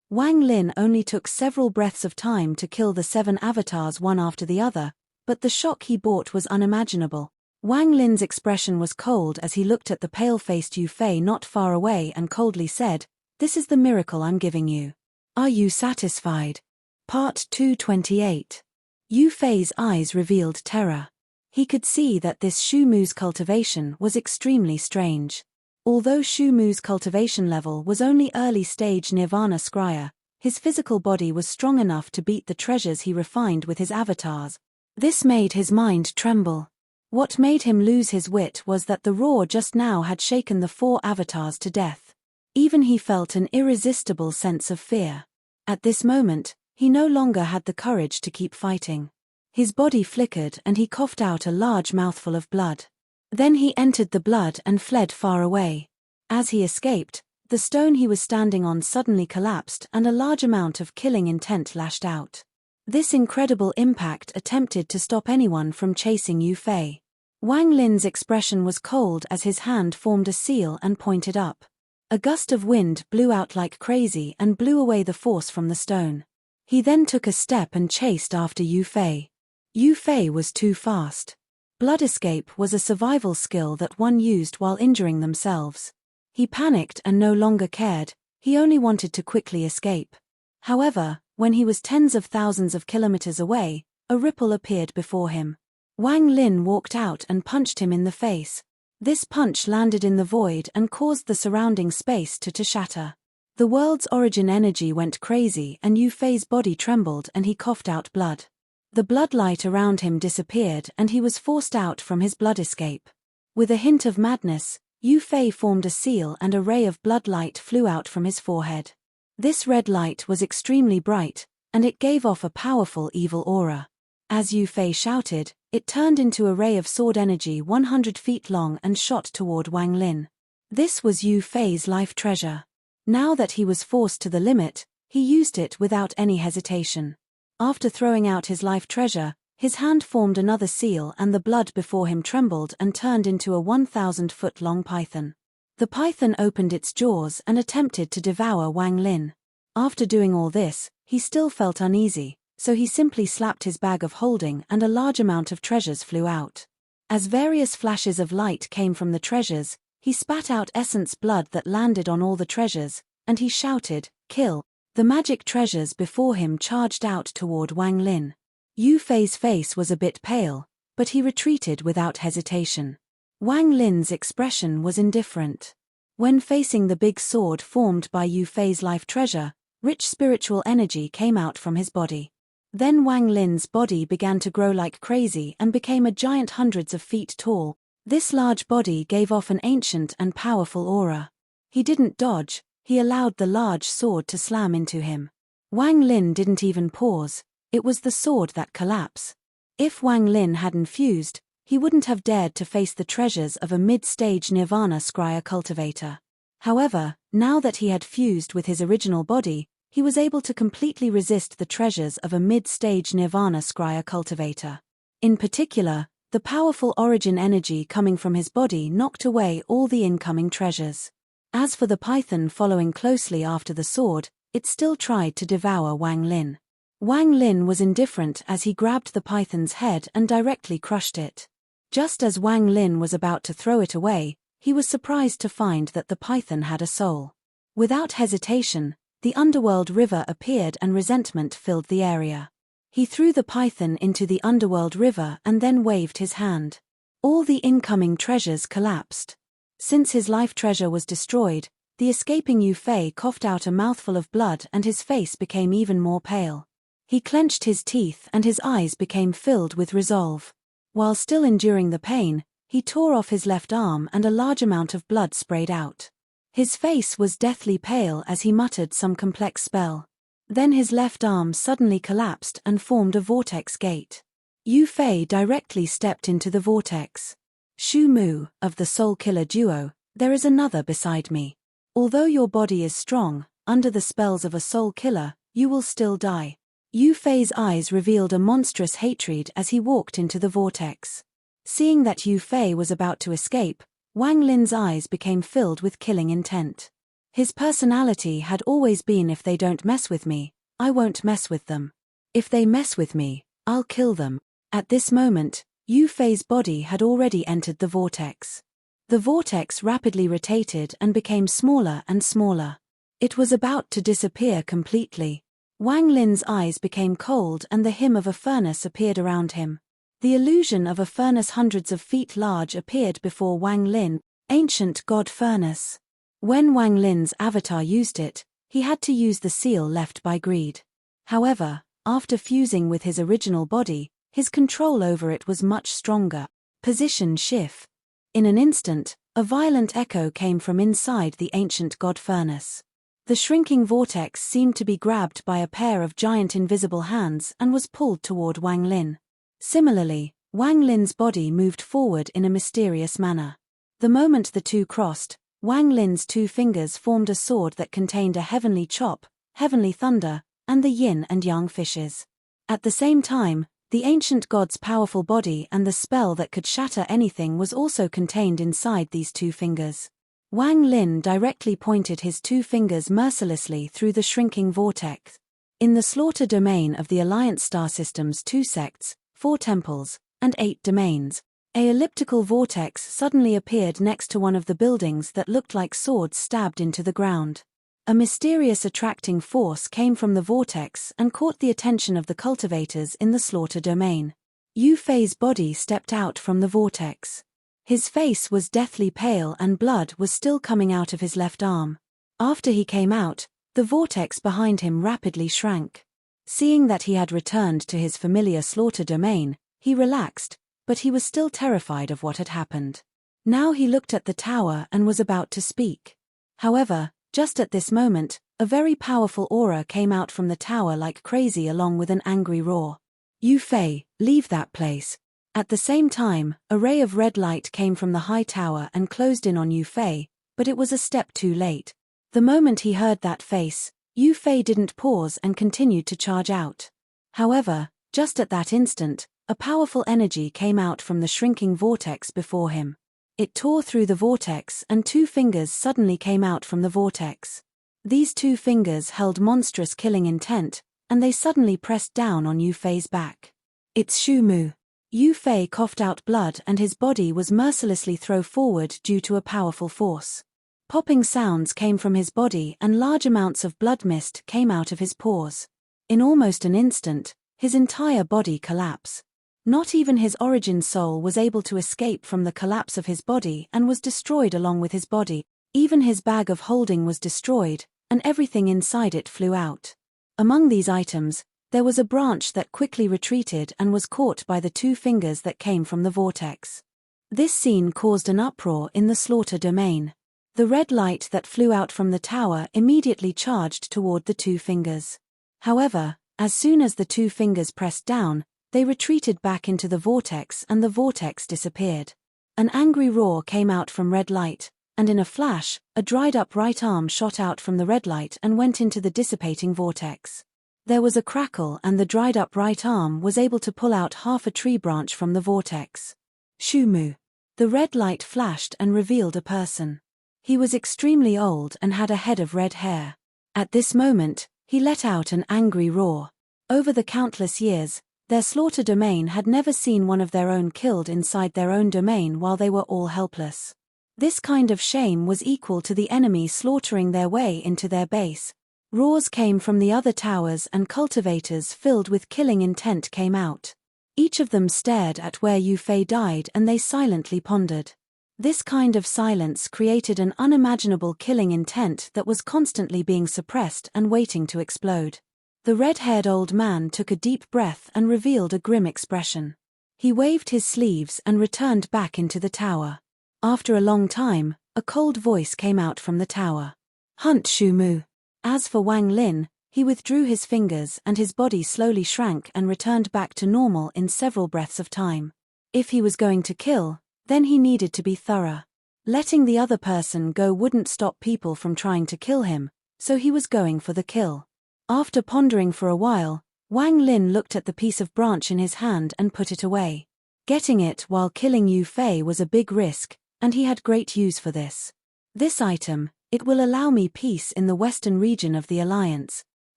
Wang Lin only took several breaths of time to kill the 7 avatars one after the other, but the shock he brought was unimaginable. Wang Lin's expression was cold as he looked at the pale-faced Yu Fei not far away and coldly said, "This is the miracle I'm giving you. Are you satisfied?" Part 228. Yu Fei's eyes revealed terror. He could see that this Shu Mu's cultivation was extremely strange. Although Shu Mu's cultivation level was only early-stage Nirvana Scrya, his physical body was strong enough to beat the treasures he refined with his avatars. This made his mind tremble. What made him lose his wit was that the roar just now had shaken the 4 avatars to death. Even he felt an irresistible sense of fear. At this moment, he no longer had the courage to keep fighting. His body flickered and he coughed out a large mouthful of blood. Then he entered the blood and fled far away. As he escaped, the stone he was standing on suddenly collapsed and a large amount of killing intent lashed out. This incredible impact attempted to stop anyone from chasing Yu Fei. Wang Lin's expression was cold as his hand formed a seal and pointed up. A gust of wind blew out like crazy and blew away the force from the stone. He then took a step and chased after Yu Fei. Yu Fei was too fast. Blood escape was a survival skill that one used while injuring themselves. He panicked and no longer cared, he only wanted to quickly escape. However, when he was tens of thousands of kilometers away, a ripple appeared before him. Wang Lin walked out and punched him in the face. This punch landed in the void and caused the surrounding space to shatter. The world's origin energy went crazy and Yu Fei's body trembled and he coughed out blood. The blood light around him disappeared and he was forced out from his blood escape. With a hint of madness, Yu Fei formed a seal and a ray of blood light flew out from his forehead. This red light was extremely bright, and it gave off a powerful evil aura. As Yu Fei shouted, it turned into a ray of sword energy 100 feet long and shot toward Wang Lin. This was Yu Fei's life treasure. Now that he was forced to the limit, he used it without any hesitation. After throwing out his life treasure, his hand formed another seal and the blood before him trembled and turned into a 1,000-foot-long python. The python opened its jaws and attempted to devour Wang Lin. After doing all this, he still felt uneasy, so he simply slapped his bag of holding and a large amount of treasures flew out. As various flashes of light came from the treasures, he spat out essence blood that landed on all the treasures, and he shouted, "Kill!" The magic treasures before him charged out toward Wang Lin. Yu Fei's face was a bit pale, but he retreated without hesitation. Wang Lin's expression was indifferent. When facing the big sword formed by Yu Fei's life treasure, rich spiritual energy came out from his body. Then Wang Lin's body began to grow like crazy and became a giant hundreds of feet tall. This large body gave off an ancient and powerful aura. He didn't dodge, he allowed the large sword to slam into him. Wang Lin didn't even pause, it was the sword that collapsed. If Wang Lin hadn't fused, he wouldn't have dared to face the treasures of a mid-stage Nirvana Scryer cultivator. However, now that he had fused with his original body, he was able to completely resist the treasures of a mid-stage Nirvana Scryer cultivator. In particular, the powerful origin energy coming from his body knocked away all the incoming treasures. As for the python following closely after the sword, it still tried to devour Wang Lin. Wang Lin was indifferent as he grabbed the python's head and directly crushed it. Just as Wang Lin was about to throw it away, he was surprised to find that the python had a soul. Without hesitation, the underworld river appeared and resentment filled the area. He threw the python into the underworld river and then waved his hand. All the incoming treasures collapsed. Since his life treasure was destroyed, the escaping Yu Fei coughed out a mouthful of blood and his face became even more pale. He clenched his teeth and his eyes became filled with resolve. While still enduring the pain, he tore off his left arm and a large amount of blood sprayed out. His face was deathly pale as he muttered some complex spell. Then his left arm suddenly collapsed and formed a vortex gate. Yu Fei directly stepped into the vortex. "Shu Mu, of the Soul Killer duo, there is another beside me. Although your body is strong, under the spells of a soul killer, you will still die." Yu Fei's eyes revealed a monstrous hatred as he walked into the vortex. Seeing that Yu Fei was about to escape, Wang Lin's eyes became filled with killing intent. His personality had always been, if they don't mess with me, I won't mess with them. If they mess with me, I'll kill them. At this moment, Yu Fei's body had already entered the vortex. The vortex rapidly rotated and became smaller and smaller. It was about to disappear completely. Wang Lin's eyes became cold and the hum of a furnace appeared around him. The illusion of a furnace hundreds of feet large appeared before Wang Lin, ancient god furnace. When Wang Lin's avatar used it, he had to use the seal left by greed. However, after fusing with his original body, his control over it was much stronger. Position shift. In an instant, a violent echo came from inside the ancient god furnace. The shrinking vortex seemed to be grabbed by a pair of giant invisible hands and was pulled toward Wang Lin. Similarly, Wang Lin's body moved forward in a mysterious manner. The moment the two crossed, Wang Lin's two fingers formed a sword that contained a heavenly chop, heavenly thunder, and the yin and yang fishes. At the same time, the ancient god's powerful body and the spell that could shatter anything was also contained inside these two fingers. Wang Lin directly pointed his two fingers mercilessly through the shrinking vortex. In the slaughter domain of the Alliance star system's 2 sects, 4 temples, and 8 domains, an elliptical vortex suddenly appeared next to one of the buildings that looked like swords stabbed into the ground. A mysterious attracting force came from the vortex and caught the attention of the cultivators in the slaughter domain. Yu Fei's body stepped out from the vortex. His face was deathly pale and blood was still coming out of his left arm. After he came out, the vortex behind him rapidly shrank. Seeing that he had returned to his familiar slaughter domain, he relaxed, but he was still terrified of what had happened. Now he looked at the tower and was about to speak. However, just at this moment, a very powerful aura came out from the tower like crazy along with an angry roar. "Yu Fei, leave that place." At the same time, a ray of red light came from the high tower and closed in on Yu Fei, but it was a step too late. The moment he heard that face, Yu Fei didn't pause and continued to charge out. However, just at that instant, a powerful energy came out from the shrinking vortex before him. It tore through the vortex and 2 fingers suddenly came out from the vortex. These two fingers held monstrous killing intent, and they suddenly pressed down on Yu Fei's back. It's Shu Mu. Yu Fei coughed out blood and his body was mercilessly thrown forward due to a powerful force. Popping sounds came from his body and large amounts of blood mist came out of his pores. In almost an instant, his entire body collapsed. Not even his origin soul was able to escape from the collapse of his body and was destroyed along with his body. Even his bag of holding was destroyed, and everything inside it flew out. Among these items, there was a branch that quickly retreated and was caught by the two fingers that came from the vortex. This scene caused an uproar in the slaughter domain. The red light that flew out from the tower immediately charged toward the two fingers. However, as soon as the two fingers pressed down, they retreated back into the vortex and the vortex disappeared. An angry roar came out from red light, and in a flash, a dried-up right arm shot out from the red light and went into the dissipating vortex. There was a crackle and the dried-up right arm was able to pull out half a tree branch from the vortex. Shu Mu. The red light flashed and revealed a person. He was extremely old and had a head of red hair. At this moment, he let out an angry roar. Over the countless years, their slaughter domain had never seen one of their own killed inside their own domain while they were all helpless. This kind of shame was equal to the enemy slaughtering their way into their base. Roars came from the other towers and cultivators filled with killing intent came out. Each of them stared at where Yu Fei died and they silently pondered. This kind of silence created an unimaginable killing intent that was constantly being suppressed and waiting to explode. The red-haired old man took a deep breath and revealed a grim expression. He waved his sleeves and returned back into the tower. After a long time, a cold voice came out from the tower. Hunt Shu Mu. As for Wang Lin, he withdrew his fingers and his body slowly shrank and returned back to normal in several breaths of time. If he was going to kill, then he needed to be thorough. Letting the other person go wouldn't stop people from trying to kill him, so he was going for the kill. After pondering for a while, Wang Lin looked at the piece of branch in his hand and put it away. Getting it while killing Yu Fei was a big risk, and he had great use for this. This item, it will allow me peace in the western region of the Alliance.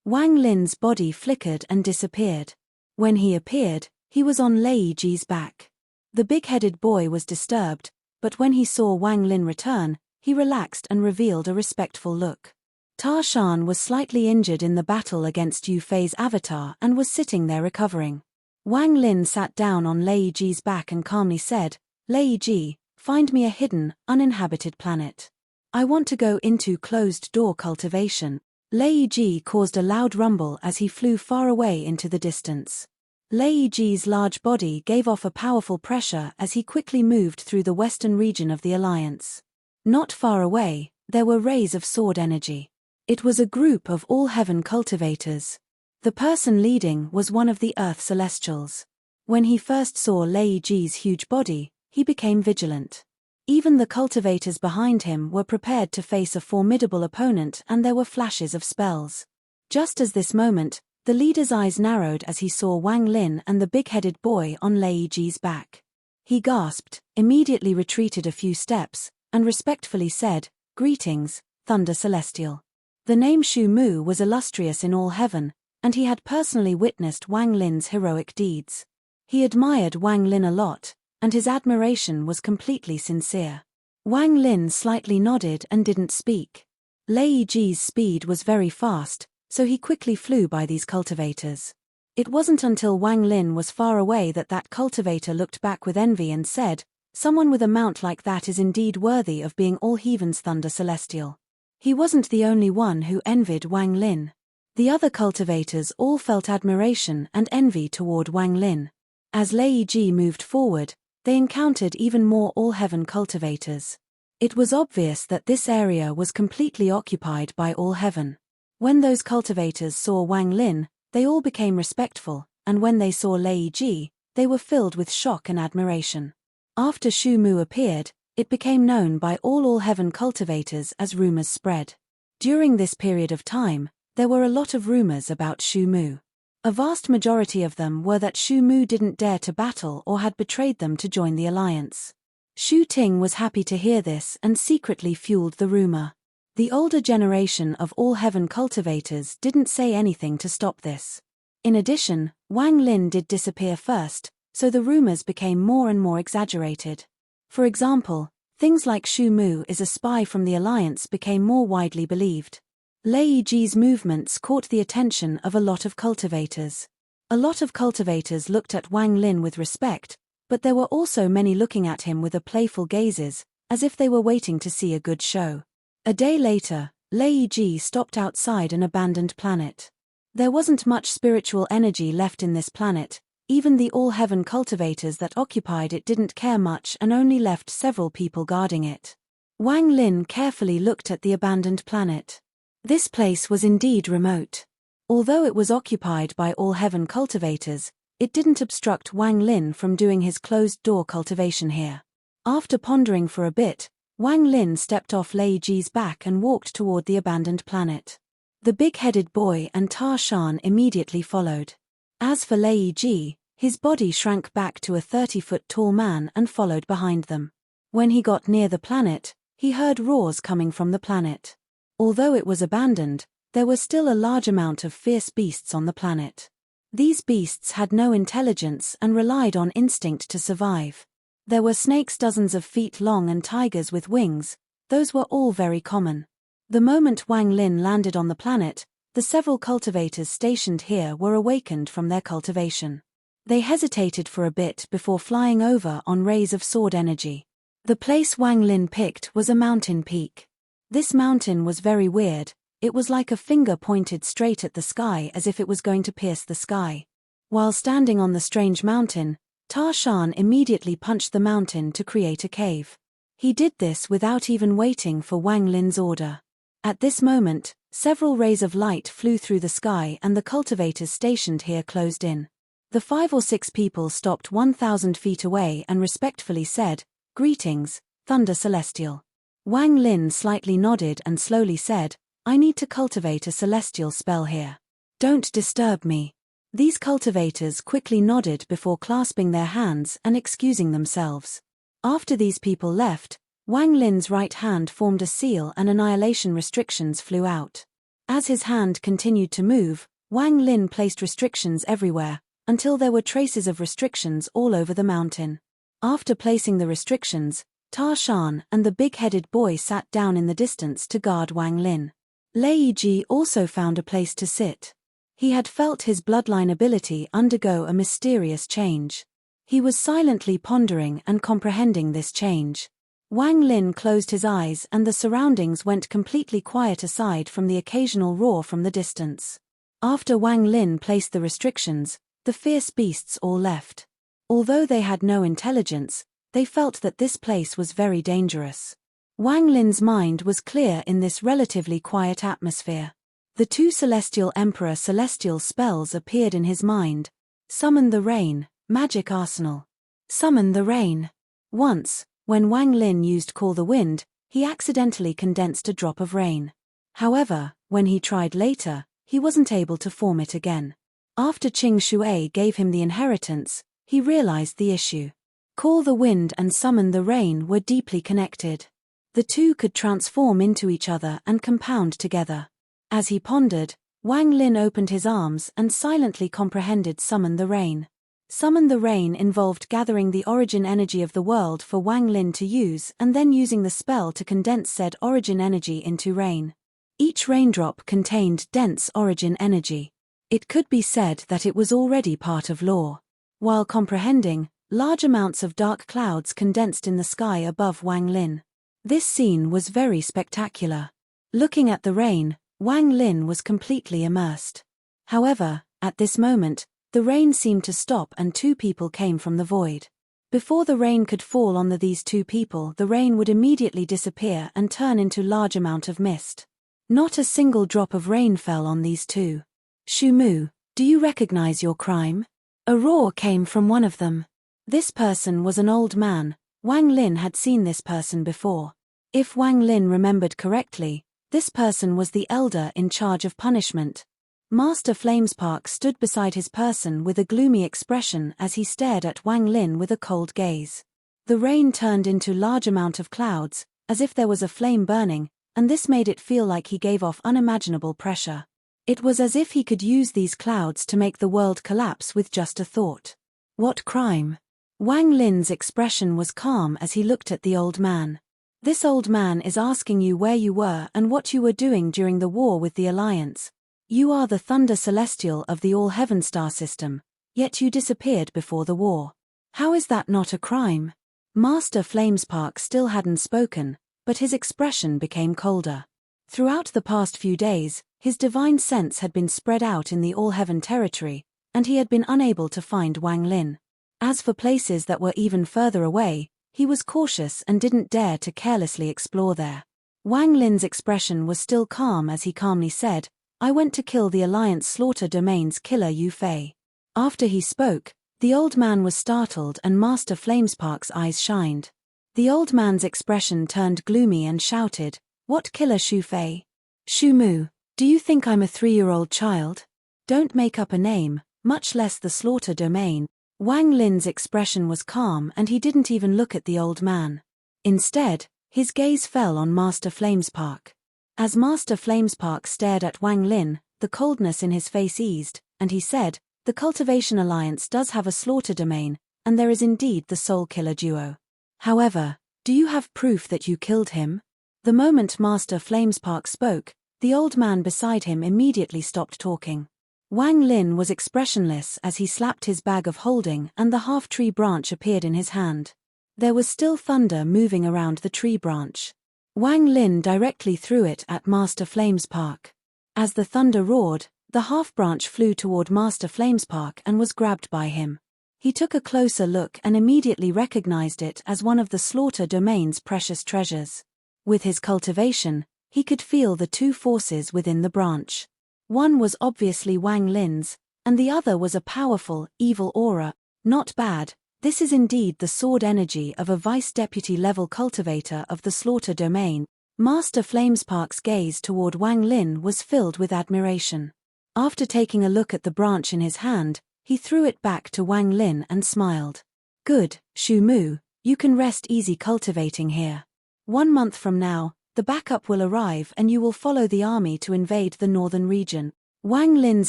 Wang Lin's body flickered and disappeared. When he appeared, he was on Lei Ji's back. The big-headed boy was disturbed, but when he saw Wang Lin return, he relaxed and revealed a respectful look. Ta Shan was slightly injured in the battle against Yu Fei's avatar and was sitting there recovering. Wang Lin sat down on Lei Ji's back and calmly said, Lei Ji, find me a hidden, uninhabited planet. I want to go into closed-door cultivation. Lei Ji caused a loud rumble as he flew far away into the distance. Lei Ji's large body gave off a powerful pressure as he quickly moved through the western region of the Alliance. Not far away, there were rays of sword energy. It was a group of all-heaven cultivators. The person leading was one of the Earth Celestials. When he first saw Lei Ji's huge body, he became vigilant. Even the cultivators behind him were prepared to face a formidable opponent and there were flashes of spells. Just as this moment, the leader's eyes narrowed as he saw Wang Lin and the big-headed boy on Lei Ji's back. He gasped, immediately retreated a few steps, and respectfully said, Greetings, Thunder Celestial. The name Shu Mu was illustrious in all heaven, and he had personally witnessed Wang Lin's heroic deeds. He admired Wang Lin a lot, and his admiration was completely sincere. Wang Lin slightly nodded and didn't speak. Lei Ji's speed was very fast, so he quickly flew by these cultivators. It wasn't until Wang Lin was far away that that cultivator looked back with envy and said, Someone with a mount like that is indeed worthy of being all heaven's Thunder Celestial. He wasn't the only one who envied Wang Lin. The other cultivators all felt admiration and envy toward Wang Lin. As Lei Ji moved forward, they encountered even more all-heaven cultivators. It was obvious that this area was completely occupied by all-heaven. When those cultivators saw Wang Lin, they all became respectful, and when they saw Lei Ji, they were filled with shock and admiration. After Shu Mu appeared, it became known by all-heaven cultivators as rumors spread. During this period of time, there were a lot of rumors about Shu Mu. A vast majority of them were that Shu Mu didn't dare to battle or had betrayed them to join the alliance. Shu Ting was happy to hear this and secretly fueled the rumor. The older generation of all heaven cultivators didn't say anything to stop this. In addition, Wang Lin did disappear first, so the rumors became more and more exaggerated. For example, things like Shu Mu is a spy from the Alliance became more widely believed. Lei Ji's movements caught the attention of a lot of cultivators. A lot of cultivators looked at Wang Lin with respect, but there were also many looking at him with a playful gazes, as if they were waiting to see a good show. A day later, Lei Ji stopped outside an abandoned planet. There wasn't much spiritual energy left in this planet, even the all-heaven cultivators that occupied it didn't care much and only left several people guarding it. Wang Lin carefully looked at the abandoned planet. This place was indeed remote. Although it was occupied by all-heaven cultivators, it didn't obstruct Wang Lin from doing his closed-door cultivation here. After pondering for a bit, Wang Lin stepped off Lei Ji's back and walked toward the abandoned planet. The big-headed boy and Ta Shan immediately followed. As for Lei Ji, his body shrank back to a 30-foot-tall man and followed behind them. When he got near the planet, he heard roars coming from the planet. Although it was abandoned, there was still a large amount of fierce beasts on the planet. These beasts had no intelligence and relied on instinct to survive. There were snakes dozens of feet long and tigers with wings, those were all very common. The moment Wang Lin landed on the planet, the several cultivators stationed here were awakened from their cultivation. They hesitated for a bit before flying over on rays of sword energy. The place Wang Lin picked was a mountain peak. This mountain was very weird, it was like a finger pointed straight at the sky as if it was going to pierce the sky. While standing on the strange mountain, Ta Shan immediately punched the mountain to create a cave. He did this without even waiting for Wang Lin's order. At this moment, several rays of light flew through the sky and the cultivators stationed here closed in. The 5 or 6 people stopped 1,000 feet away and respectfully said, "Greetings, Thunder Celestial." Wang Lin slightly nodded and slowly said, "I need to cultivate a celestial spell here. Don't disturb me." These cultivators quickly nodded before clasping their hands and excusing themselves. After these people left, Wang Lin's right hand formed a seal and annihilation restrictions flew out. As his hand continued to move, Wang Lin placed restrictions everywhere, until there were traces of restrictions all over the mountain. After placing the restrictions, Ta Shan and the big-headed boy sat down in the distance to guard Wang Lin. Lei Ji also found a place to sit. He had felt his bloodline ability undergo a mysterious change. He was silently pondering and comprehending this change. Wang Lin closed his eyes and the surroundings went completely quiet aside from the occasional roar from the distance. After Wang Lin placed the restrictions, the fierce beasts all left. Although they had no intelligence, they felt that this place was very dangerous. Wang Lin's mind was clear in this relatively quiet atmosphere. The 2 Celestial Emperor celestial spells appeared in his mind. Summon the Rain, Magic Arsenal. Summon the Rain. Once, when Wang Lin used Call the Wind, he accidentally condensed a drop of rain. However, when he tried later, he wasn't able to form it again. After Qing Shui gave him the inheritance, he realized the issue. Call the Wind and Summon the Rain were deeply connected. The two could transform into each other and compound together. As he pondered, Wang Lin opened his arms and silently comprehended Summon the Rain. Summon the Rain involved gathering the origin energy of the world for Wang Lin to use and then using the spell to condense said origin energy into rain. Each raindrop contained dense origin energy. It could be said that it was already part of law. While comprehending, large amounts of dark clouds condensed in the sky above Wang Lin. This scene was very spectacular. Looking at the rain, Wang Lin was completely immersed. However, at this moment, the rain seemed to stop and 2 people came from the void. Before the rain could fall on these 2 people, the rain would immediately disappear and turn into large amount of mist. Not a single drop of rain fell on these 2. "Shu Mu, do you recognize your crime?" A roar came from one of them. This person was an old man. Wang Lin had seen this person before. If Wang Lin remembered correctly, this person was the elder in charge of punishment. Master Flamespark stood beside his person with a gloomy expression as he stared at Wang Lin with a cold gaze. The rain turned into large amount of clouds, as if there was a flame burning, and this made it feel like he gave off unimaginable pressure. It was as if he could use these clouds to make the world collapse with just a thought. What crime? Wang Lin's expression was calm as he looked at the old man. This old man is asking you where you were and what you were doing during the war with the Alliance. You are the Thunder Celestial of the All-Heaven star system, yet you disappeared before the war. How is that not a crime? Master Flamespark still hadn't spoken, but his expression became colder. Throughout the past few days, his divine sense had been spread out in the All-Heaven territory, and he had been unable to find Wang Lin. As for places that were even further away, he was cautious and didn't dare to carelessly explore there. Wang Lin's expression was still calm as he calmly said, "I went to kill the Alliance Slaughter Domain's killer Yu Fei." After he spoke, the old man was startled and Master Flamespark's eyes shined. The old man's expression turned gloomy and shouted, "What killer Shu Fei? Shu Mu, do you think I'm a 3-year-old child? Don't make up a name, much less the Slaughter Domain." Wang Lin's expression was calm and he didn't even look at the old man. Instead, his gaze fell on Master Flamespark. As Master Flamespark stared at Wang Lin, the coldness in his face eased, and he said, "The Cultivation Alliance does have a slaughter domain, and there is indeed the Soul Killer duo. However, do you have proof that you killed him?" The moment Master Flamespark spoke, the old man beside him immediately stopped talking. Wang Lin was expressionless as he slapped his bag of holding and the half-tree branch appeared in his hand. There was still thunder moving around the tree branch. Wang Lin directly threw it at Master Flamespark. As the thunder roared, the half-branch flew toward Master Flamespark and was grabbed by him. He took a closer look and immediately recognized it as one of the Slaughter Domain's precious treasures. With his cultivation, he could feel the two forces within the branch. One was obviously Wang Lin's, and the other was a powerful, evil aura. Not bad, this is indeed the sword energy of a vice-deputy level cultivator of the Slaughter Domain. Master Flamespark's gaze toward Wang Lin was filled with admiration. After taking a look at the branch in his hand, he threw it back to Wang Lin and smiled. "Good, Shu Mu, you can rest easy cultivating here. 1 month from now, the backup will arrive and you will follow the army to invade the northern region." Wang Lin's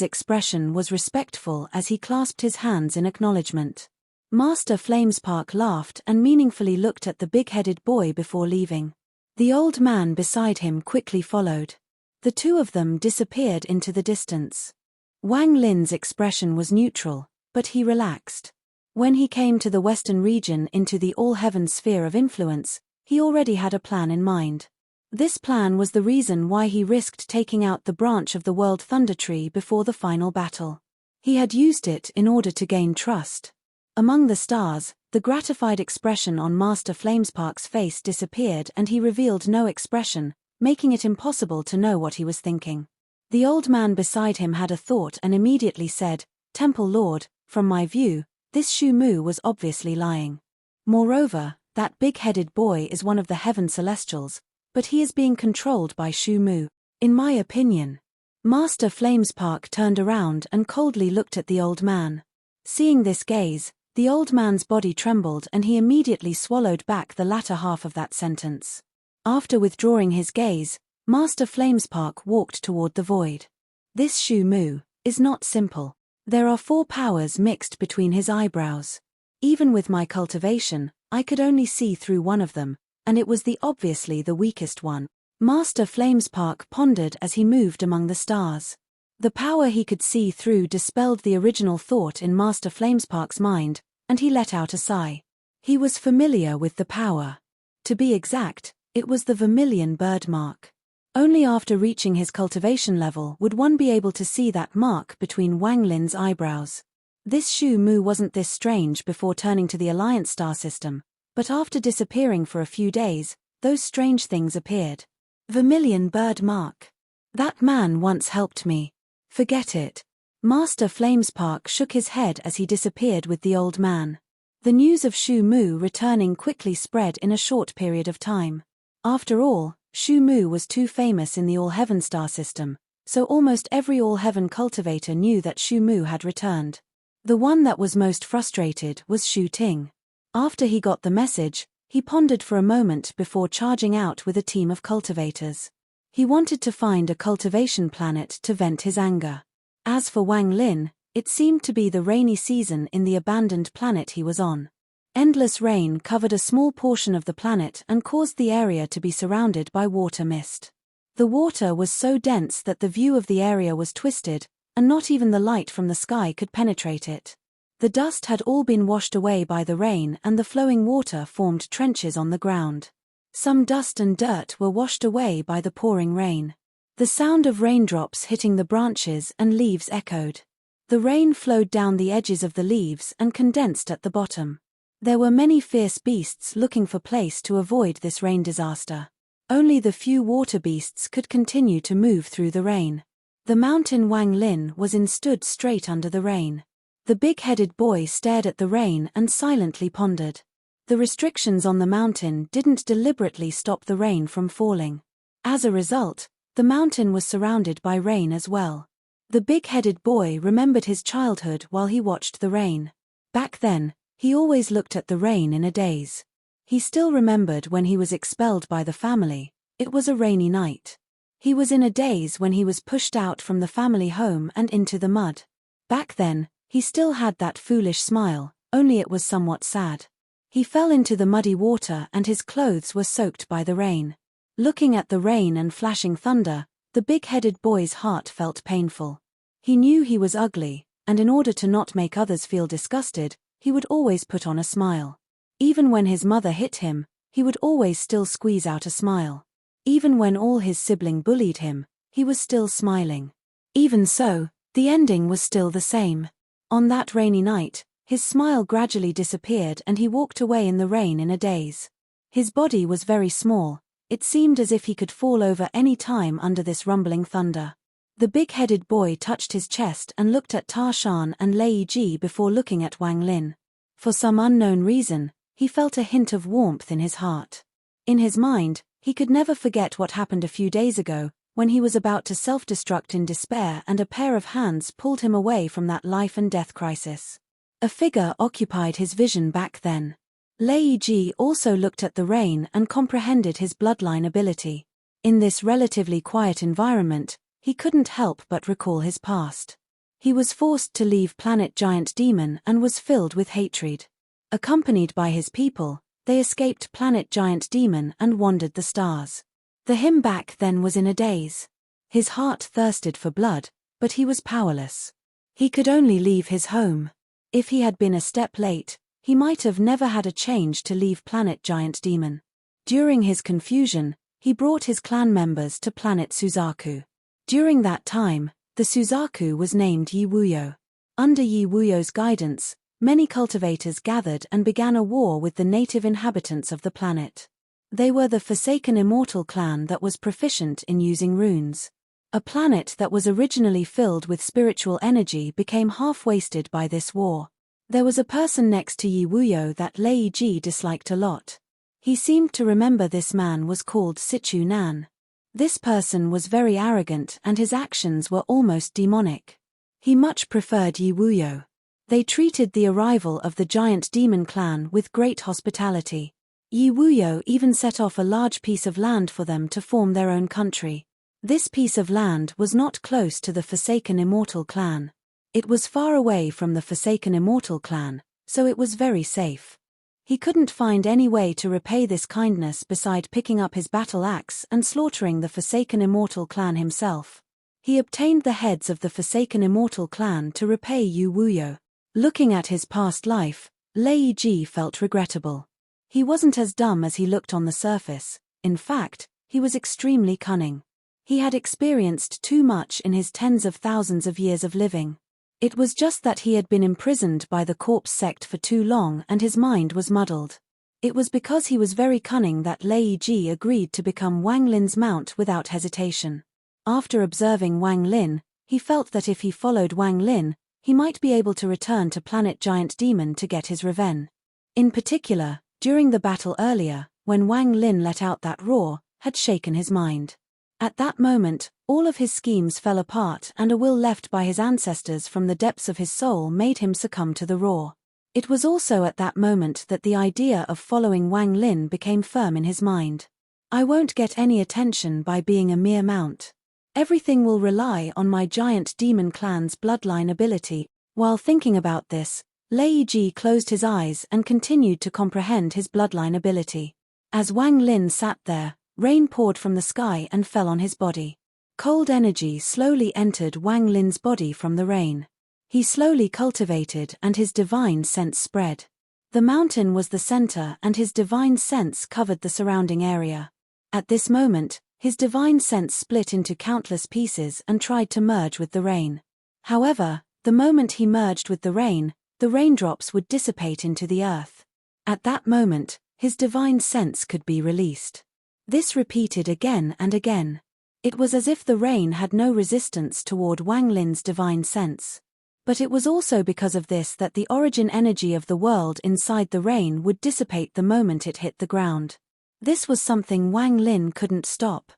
expression was respectful as he clasped his hands in acknowledgement. Master Flamespark laughed and meaningfully looked at the big-headed boy before leaving. The old man beside him quickly followed. The two of them disappeared into the distance. Wang Lin's expression was neutral, but he relaxed. When he came to the western region into the All-Heaven sphere of influence, he already had a plan in mind. This plan was the reason why he risked taking out the branch of the World Thunder Tree before the final battle. He had used it in order to gain trust. Among the stars, the gratified expression on Master Flamespark's face disappeared and he revealed no expression, making it impossible to know what he was thinking. The old man beside him had a thought and immediately said, "Temple Lord, from my view, this Shu Mu was obviously lying. Moreover, that big-headed boy is one of the Heaven Celestials, but he is being controlled by Shu Mu, in my opinion." Master Flamespark turned around and coldly looked at the old man. Seeing this gaze, the old man's body trembled and he immediately swallowed back the latter half of that sentence. After withdrawing his gaze, Master Flamespark walked toward the void. This Shu Mu is not simple. There are 4 powers mixed between his eyebrows. Even with my cultivation, I could only see through one of them, and it was obviously the weakest one. Master Flamespark pondered as he moved among the stars. The power he could see through dispelled the original thought in Master Flamespark's mind, and he let out a sigh. He was familiar with the power. To be exact, it was the vermilion bird mark. Only after reaching his cultivation level would one be able to see that mark between Wang Lin's eyebrows. This Shu Mu wasn't this strange before turning to the Alliance star system, but after disappearing for a few days, those strange things appeared. Vermilion bird mark. That man once helped me. Forget it. Master Flamespark shook his head as he disappeared with the old man. The news of Shu Mu returning quickly spread in a short period of time. After all, Shu Mu was too famous in the All-Heaven star system, so almost every All-Heaven cultivator knew that Shu Mu had returned. The one that was most frustrated was Shu Ting. After he got the message, He pondered for a moment before charging out with a team of cultivators. He wanted to find a cultivation planet to vent his anger. As for Wang Lin, it seemed to be the rainy season in the abandoned planet he was on. Endless rain covered a small portion of the planet and caused the area to be surrounded by water mist. The water was so dense that the view of the area was twisted, and not even the light from the sky could penetrate it. The dust had all been washed away by the rain, and the flowing water formed trenches on the ground. Some dust and dirt were washed away by the pouring rain. The sound of raindrops hitting the branches and leaves echoed. The rain flowed down the edges of the leaves and condensed at the bottom. There were many fierce beasts looking for place to avoid this rain disaster. Only the few water beasts could continue to move through the rain. The mountain Wang Lin was in stood straight under the rain. The big-headed boy stared at the rain and silently pondered. The restrictions on the mountain didn't deliberately stop the rain from falling. As a result, the mountain was surrounded by rain as well. The big-headed boy remembered his childhood while he watched the rain. Back then, he always looked at the rain in a daze. He still remembered when he was expelled by the family. It was a rainy night. He was in a daze when he was pushed out from the family home and into the mud. Back then, he still had that foolish smile, only it was somewhat sad. He fell into the muddy water and his clothes were soaked by the rain. Looking at the rain and flashing thunder, the big-headed boy's heart felt painful. He knew he was ugly, and in order to not make others feel disgusted, he would always put on a smile. Even when his mother hit him, he would always still squeeze out a smile. Even when all his siblings bullied him, he was still smiling. Even so, the ending was still the same. On that rainy night, his smile gradually disappeared and he walked away in the rain in a daze. His body was very small. It seemed as if he could fall over any time under this rumbling thunder. The big-headed boy touched his chest and looked at Ta Shan and Lei Ji before looking at Wang Lin. For some unknown reason, he felt a hint of warmth in his heart. In his mind, he could never forget what happened a few days ago, when he was about to self-destruct in despair and a pair of hands pulled him away from that life-and-death crisis. A figure occupied his vision back then. Lei Ji also looked at the rain and comprehended his bloodline ability. In this relatively quiet environment, he couldn't help but recall his past. He was forced to leave planet Giant Demon and was filled with hatred. Accompanied by his people, they escaped planet Giant Demon and wandered the stars. The him back then was in a daze. His heart thirsted for blood, but he was powerless. He could only leave his home. If he had been a step late, he might have never had a change to leave planet Giant Demon. During his confusion, he brought his clan members to planet Suzaku. During that time, the Suzaku was named Yiwuyo. Under Yiwuyo's guidance, many cultivators gathered and began a war with the native inhabitants of the planet. They were the Forsaken Immortal clan that was proficient in using runes. A planet that was originally filled with spiritual energy became half-wasted by this war. There was a person next to Yiwuyo that Lei Ji disliked a lot. He seemed to remember this man was called Sichu Nan. This person was very arrogant and his actions were almost demonic. He much preferred Yiwuyo. They treated the arrival of the giant demon clan with great hospitality. Yiwuyo even set off a large piece of land for them to form their own country. This piece of land was not close to the Forsaken Immortal clan. It was far away from the Forsaken Immortal clan, so it was very safe. He couldn't find any way to repay this kindness beside picking up his battle axe and slaughtering the Forsaken Immortal clan himself. He obtained the heads of the Forsaken Immortal clan to repay Yiwuyo. Looking at his past life, Lei Ji felt regrettable. He wasn't as dumb as he looked on the surface. In fact, he was extremely cunning. He had experienced too much in his tens of thousands of years of living. It was just that he had been imprisoned by the corpse sect for too long and his mind was muddled. It was because he was very cunning that Lei Ji agreed to become Wang Lin's mount without hesitation. After observing Wang Lin, he felt that if he followed Wang Lin, he might be able to return to planet Giant Demon to get his revenge. In particular, during the battle earlier, when Wang Lin let out that roar, had shaken his mind. At that moment, all of his schemes fell apart and a will left by his ancestors from the depths of his soul made him succumb to the roar. It was also at that moment that the idea of following Wang Lin became firm in his mind. I won't get any attention by being a mere mount. Everything will rely on my giant demon clan's bloodline ability. While thinking about this, Lei Ji closed his eyes and continued to comprehend his bloodline ability. As Wang Lin sat there, rain poured from the sky and fell on his body. Cold energy slowly entered Wang Lin's body from the rain. He slowly cultivated and his divine sense spread. The mountain was the center and his divine sense covered the surrounding area. At this moment, his divine sense split into countless pieces and tried to merge with the rain. However, the moment he merged with the raindrops would dissipate into the earth. At that moment, his divine sense could be released. This repeated again and again. It was as if the rain had no resistance toward Wang Lin's divine sense. But it was also because of this that the origin energy of the world inside the rain would dissipate the moment it hit the ground. This was something Wang Lin couldn't stop.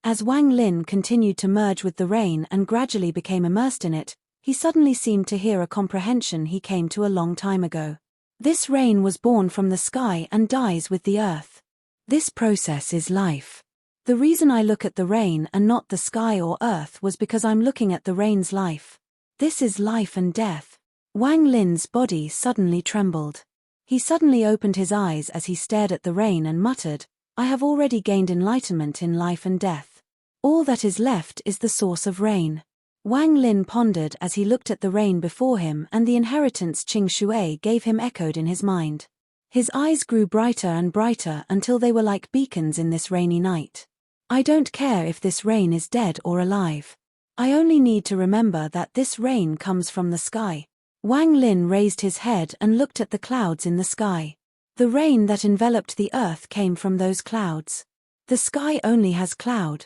As Wang Lin continued to merge with the rain and gradually became immersed in it, he suddenly seemed to hear a comprehension he came to a long time ago. This rain was born from the sky and dies with the earth. This process is life. The reason I look at the rain and not the sky or earth was because I'm looking at the rain's life. This is life and death. Wang Lin's body suddenly trembled. He suddenly opened his eyes as he stared at the rain and muttered, "I have already gained enlightenment in life and death. All that is left is the source of rain." Wang Lin pondered as he looked at the rain before him, and the inheritance Qing Shui gave him echoed in his mind. His eyes grew brighter and brighter until they were like beacons in this rainy night. I don't care if this rain is dead or alive. I only need to remember that this rain comes from the sky. Wang Lin raised his head and looked at the clouds in the sky. The rain that enveloped the earth came from those clouds. The sky only has cloud.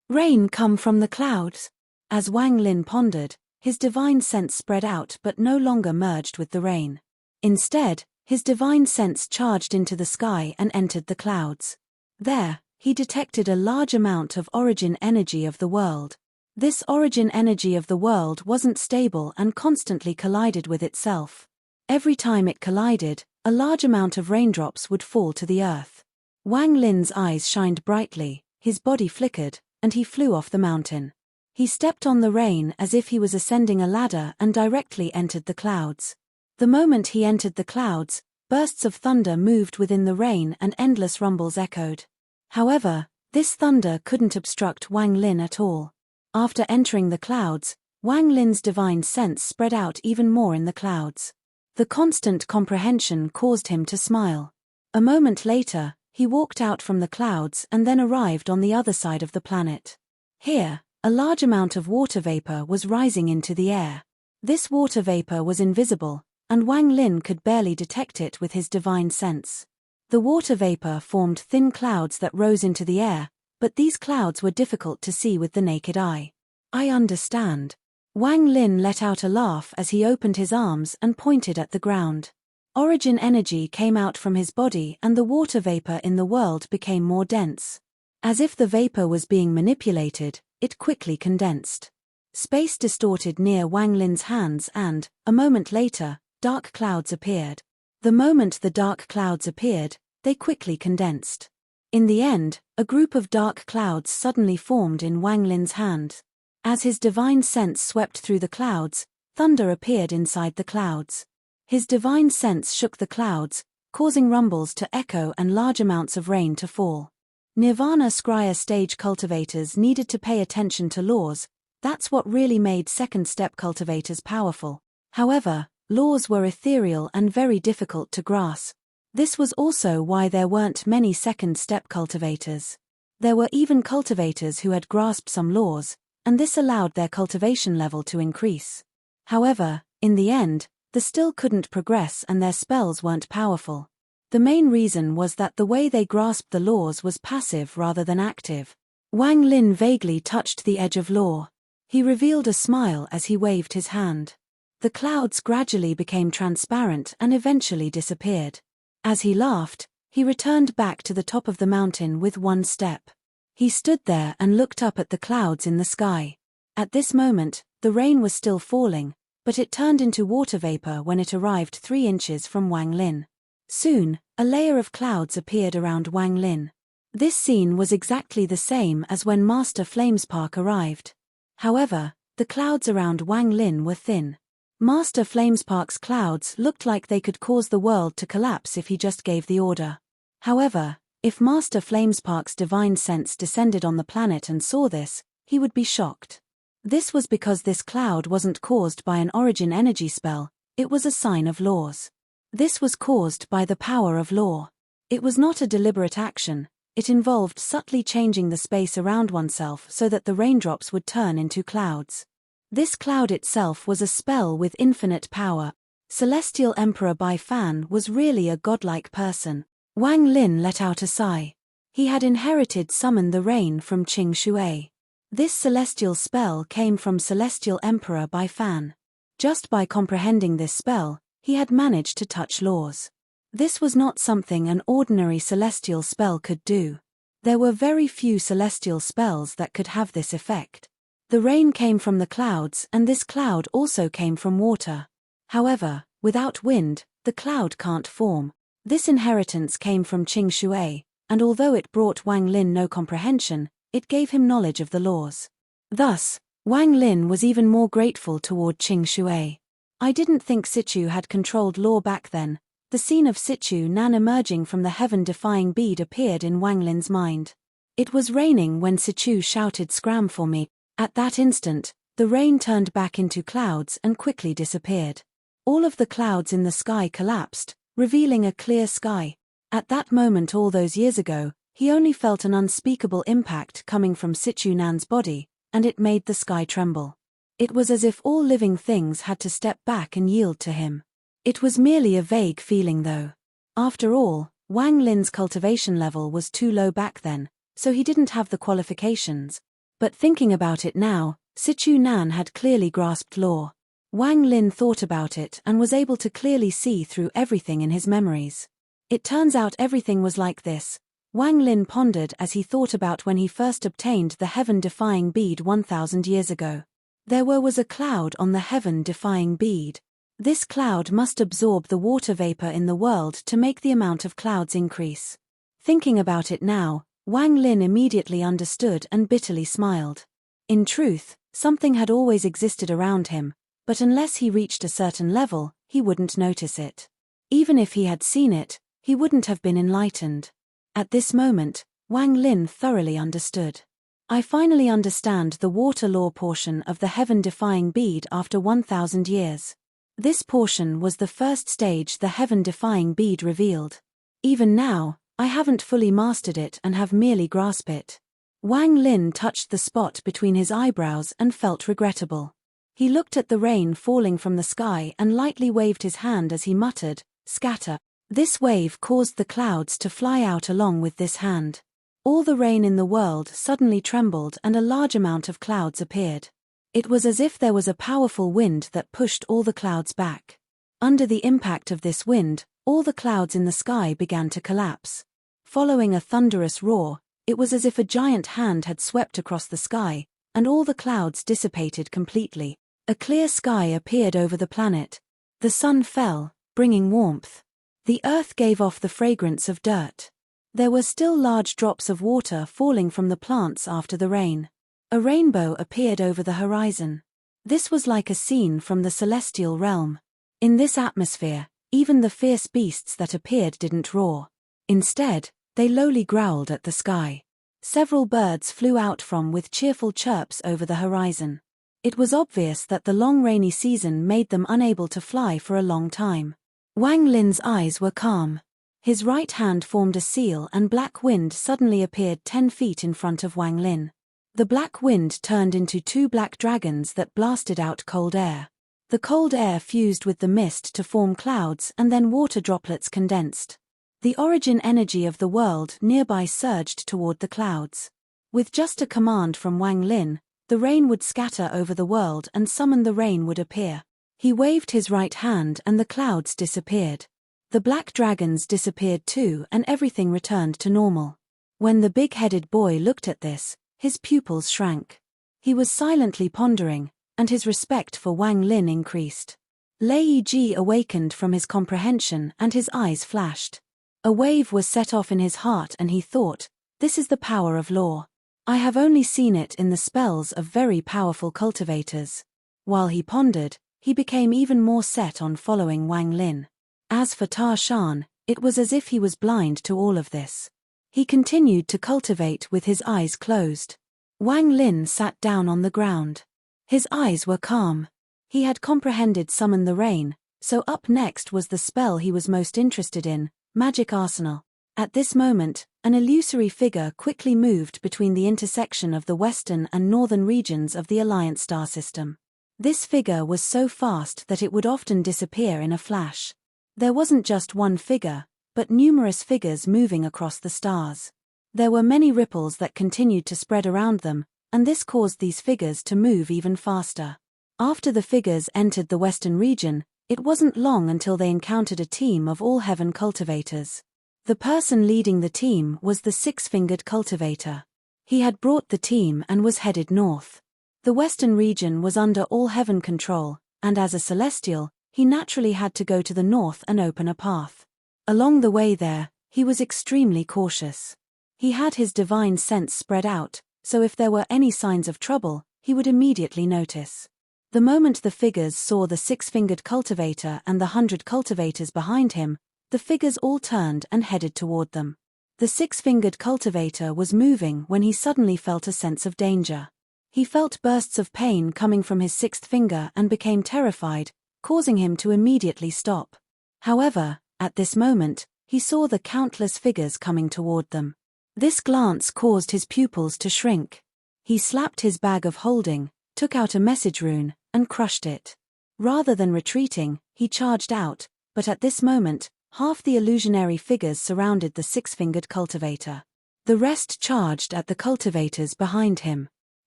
Rain come from the clouds. As Wang Lin pondered, his divine sense spread out but no longer merged with the rain. Instead, his divine sense charged into the sky and entered the clouds. There, he detected a large amount of origin energy of the world. This origin energy of the world wasn't stable and constantly collided with itself. Every time it collided, a large amount of raindrops would fall to the earth. Wang Lin's eyes shined brightly, his body flickered, and he flew off the mountain. He stepped on the rain as if he was ascending a ladder and directly entered the clouds. The moment he entered the clouds, bursts of thunder moved within the rain and endless rumbles echoed. However, this thunder couldn't obstruct Wang Lin at all. After entering the clouds, Wang Lin's divine sense spread out even more in the clouds. The constant comprehension caused him to smile. A moment later, he walked out from the clouds and then arrived on the other side of the planet. Here, a large amount of water vapor was rising into the air. This water vapor was invisible, and Wang Lin could barely detect it with his divine sense. The water vapor formed thin clouds that rose into the air, but these clouds were difficult to see with the naked eye. I understand. Wang Lin let out a laugh as he opened his arms and pointed at the ground. Origin energy came out from his body and the water vapor in the world became more dense. As if the vapor was being manipulated, it quickly condensed. Space distorted near Wang Lin's hands and, a moment later, dark clouds appeared. The moment the dark clouds appeared, they quickly condensed. In the end, a group of dark clouds suddenly formed in Wang Lin's hand. As his divine sense swept through the clouds, thunder appeared inside the clouds. His divine sense shook the clouds, causing rumbles to echo and large amounts of rain to fall. Nirvana Scryer stage cultivators needed to pay attention to laws. That's what really made second-step cultivators powerful. However, laws were ethereal and very difficult to grasp. This was also why there weren't many second-step cultivators. There were even cultivators who had grasped some laws, and this allowed their cultivation level to increase. However, in the end, they still couldn't progress and their spells weren't powerful. The main reason was that the way they grasped the laws was passive rather than active. Wang Lin vaguely touched the edge of law. He revealed a smile as he waved his hand. The clouds gradually became transparent and eventually disappeared. As he laughed, he returned back to the top of the mountain with one step. He stood there and looked up at the clouds in the sky. At this moment, the rain was still falling, but it turned into water vapor when it arrived 3 inches from Wang Lin. Soon, a layer of clouds appeared around Wang Lin. This scene was exactly the same as when Master Flamespark arrived. However, the clouds around Wang Lin were thin. Master Flamespark's clouds looked like they could cause the world to collapse if he just gave the order. However, if Master Flamespark's divine sense descended on the planet and saw this, he would be shocked. This was because this cloud wasn't caused by an origin energy spell, it was a sign of laws. This was caused by the power of law. It was not a deliberate action, it involved subtly changing the space around oneself so that the raindrops would turn into clouds. This cloud itself was a spell with infinite power. Celestial Emperor Bai Fan was really a godlike person. Wang Lin let out a sigh. He had inherited Summon the Rain from Qing Shui. This celestial spell came from Celestial Emperor Bai Fan. Just by comprehending this spell, he had managed to touch laws. This was not something an ordinary celestial spell could do. There were very few celestial spells that could have this effect. The rain came from the clouds and this cloud also came from water. However, without wind, the cloud can't form. This inheritance came from Qing Shui, and although it brought Wang Lin no comprehension, it gave him knowledge of the laws. Thus, Wang Lin was even more grateful toward Qing Shui. I didn't think Sichu had controlled law back then. The scene of Sichu Nan emerging from the heaven-defying bead appeared in Wang Lin's mind. It was raining when Sichu shouted "Scram for me." At that instant, the rain turned back into clouds and quickly disappeared. All of the clouds in the sky collapsed, revealing a clear sky. At that moment all those years ago, he only felt an unspeakable impact coming from Sichu Nan's body, and it made the sky tremble. It was as if all living things had to step back and yield to him. It was merely a vague feeling though. After all, Wang Lin's cultivation level was too low back then, so he didn't have the qualifications. But thinking about it now, Sichu Nan had clearly grasped law. Wang Lin thought about it and was able to clearly see through everything in his memories. It turns out everything was like this. Wang Lin pondered as he thought about when he first obtained the heaven-defying bead 1,000 years ago. There was a cloud on the heaven-defying bead. This cloud must absorb the water vapor in the world to make the amount of clouds increase. Thinking about it now, Wang Lin immediately understood and bitterly smiled. In truth, something had always existed around him, but unless he reached a certain level, he wouldn't notice it. Even if he had seen it, he wouldn't have been enlightened. At this moment, Wang Lin thoroughly understood. I finally understand the water law portion of the heaven-defying bead after 1,000 years. This portion was the first stage the heaven-defying bead revealed. Even now, I haven't fully mastered it and have merely grasped it. Wang Lin touched the spot between his eyebrows and felt regrettable. He looked at the rain falling from the sky and lightly waved his hand as he muttered, "Scatter." This wave caused the clouds to fly out along with this hand. All the rain in the world suddenly trembled and a large amount of clouds appeared. It was as if there was a powerful wind that pushed all the clouds back. Under the impact of this wind, all the clouds in the sky began to collapse. Following a thunderous roar, it was as if a giant hand had swept across the sky, and all the clouds dissipated completely. A clear sky appeared over the planet. The sun fell, bringing warmth. The earth gave off the fragrance of dirt. There were still large drops of water falling from the plants after the rain. A rainbow appeared over the horizon. This was like a scene from the celestial realm. In this atmosphere, even the fierce beasts that appeared didn't roar. Instead, they lowly growled at the sky. Several birds flew out from with cheerful chirps over the horizon. It was obvious that the long rainy season made them unable to fly for a long time. Wang Lin's eyes were calm. His right hand formed a seal and black wind suddenly appeared 10 feet in front of Wang Lin. The black wind turned into 2 black dragons that blasted out cold air. The cold air fused with the mist to form clouds and then water droplets condensed. The origin energy of the world nearby surged toward the clouds. With just a command from Wang Lin, the rain would scatter over the world and Summon the Rain would appear. He waved his right hand and the clouds disappeared. The black dragons disappeared too and everything returned to normal. When the big-headed boy looked at this, his pupils shrank. He was silently pondering, and his respect for Wang Lin increased. Lei Ji awakened from his comprehension and his eyes flashed. A wave was set off in his heart and he thought, this is the power of law. I have only seen it in the spells of very powerful cultivators. While he pondered, he became even more set on following Wang Lin. As for Ta Shan, it was as if he was blind to all of this. He continued to cultivate with his eyes closed. Wang Lin sat down on the ground. His eyes were calm. He had comprehended Summon the Rain, so up next was the spell he was most interested in, Magic Arsenal. At this moment, an illusory figure quickly moved between the intersection of the western and northern regions of the Alliance star system. This figure was so fast that it would often disappear in a flash. There wasn't just one figure, but numerous figures moving across the stars. There were many ripples that continued to spread around them, and this caused these figures to move even faster. After the figures entered the western region, it wasn't long until they encountered a team of all-heaven cultivators. The person leading the team was the six-fingered cultivator. He had brought the team and was headed north. The western region was under all-heaven control, and as a celestial, he naturally had to go to the north and open a path. Along the way there, he was extremely cautious. He had his divine sense spread out, so if there were any signs of trouble, he would immediately notice. The moment the figures saw the six-fingered cultivator and the 100 cultivators behind him, the figures all turned and headed toward them. The six-fingered cultivator was moving when he suddenly felt a sense of danger. He felt bursts of pain coming from his sixth finger and became terrified, causing him to immediately stop. However, at this moment, he saw the countless figures coming toward them. This glance caused his pupils to shrink. He slapped his bag of holding, took out a message rune, and crushed it. Rather than retreating, he charged out, but at this moment, half the illusionary figures surrounded the six-fingered cultivator. The rest charged at the cultivators behind him.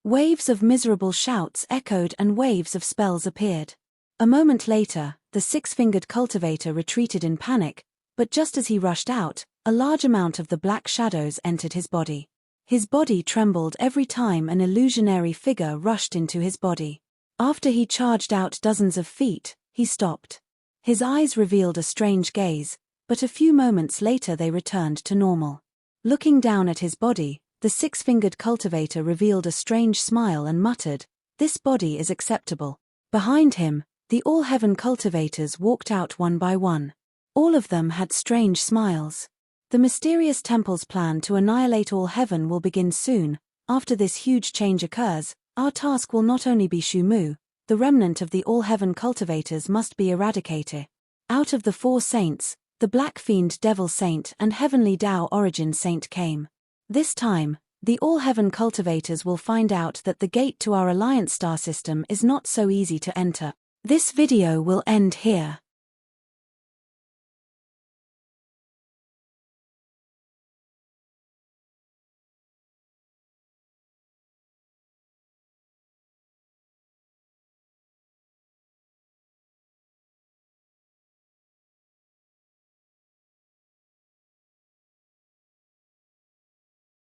Waves of miserable shouts echoed and waves of spells appeared. A moment later, the six-fingered cultivator retreated in panic, but just as he rushed out, a large amount of the black shadows entered his body. His body trembled every time an illusionary figure rushed into his body. After he charged out dozens of feet, he stopped. His eyes revealed a strange gaze, but a few moments later they returned to normal. Looking down at his body, the six-fingered cultivator revealed a strange smile and muttered, "This body is acceptable." Behind him, the all-heaven cultivators walked out one by one. All of them had strange smiles. The mysterious temple's plan to annihilate all heaven will begin soon. After this huge change occurs, our task will not only be Shumu, the remnant of the all-heaven cultivators must be eradicated. Out of the four saints, the Black Fiend Devil Saint and Heavenly Tao Origin Saint came. This time, the all-heaven cultivators will find out that the gate to our Alliance star system is not so easy to enter. This video will end here.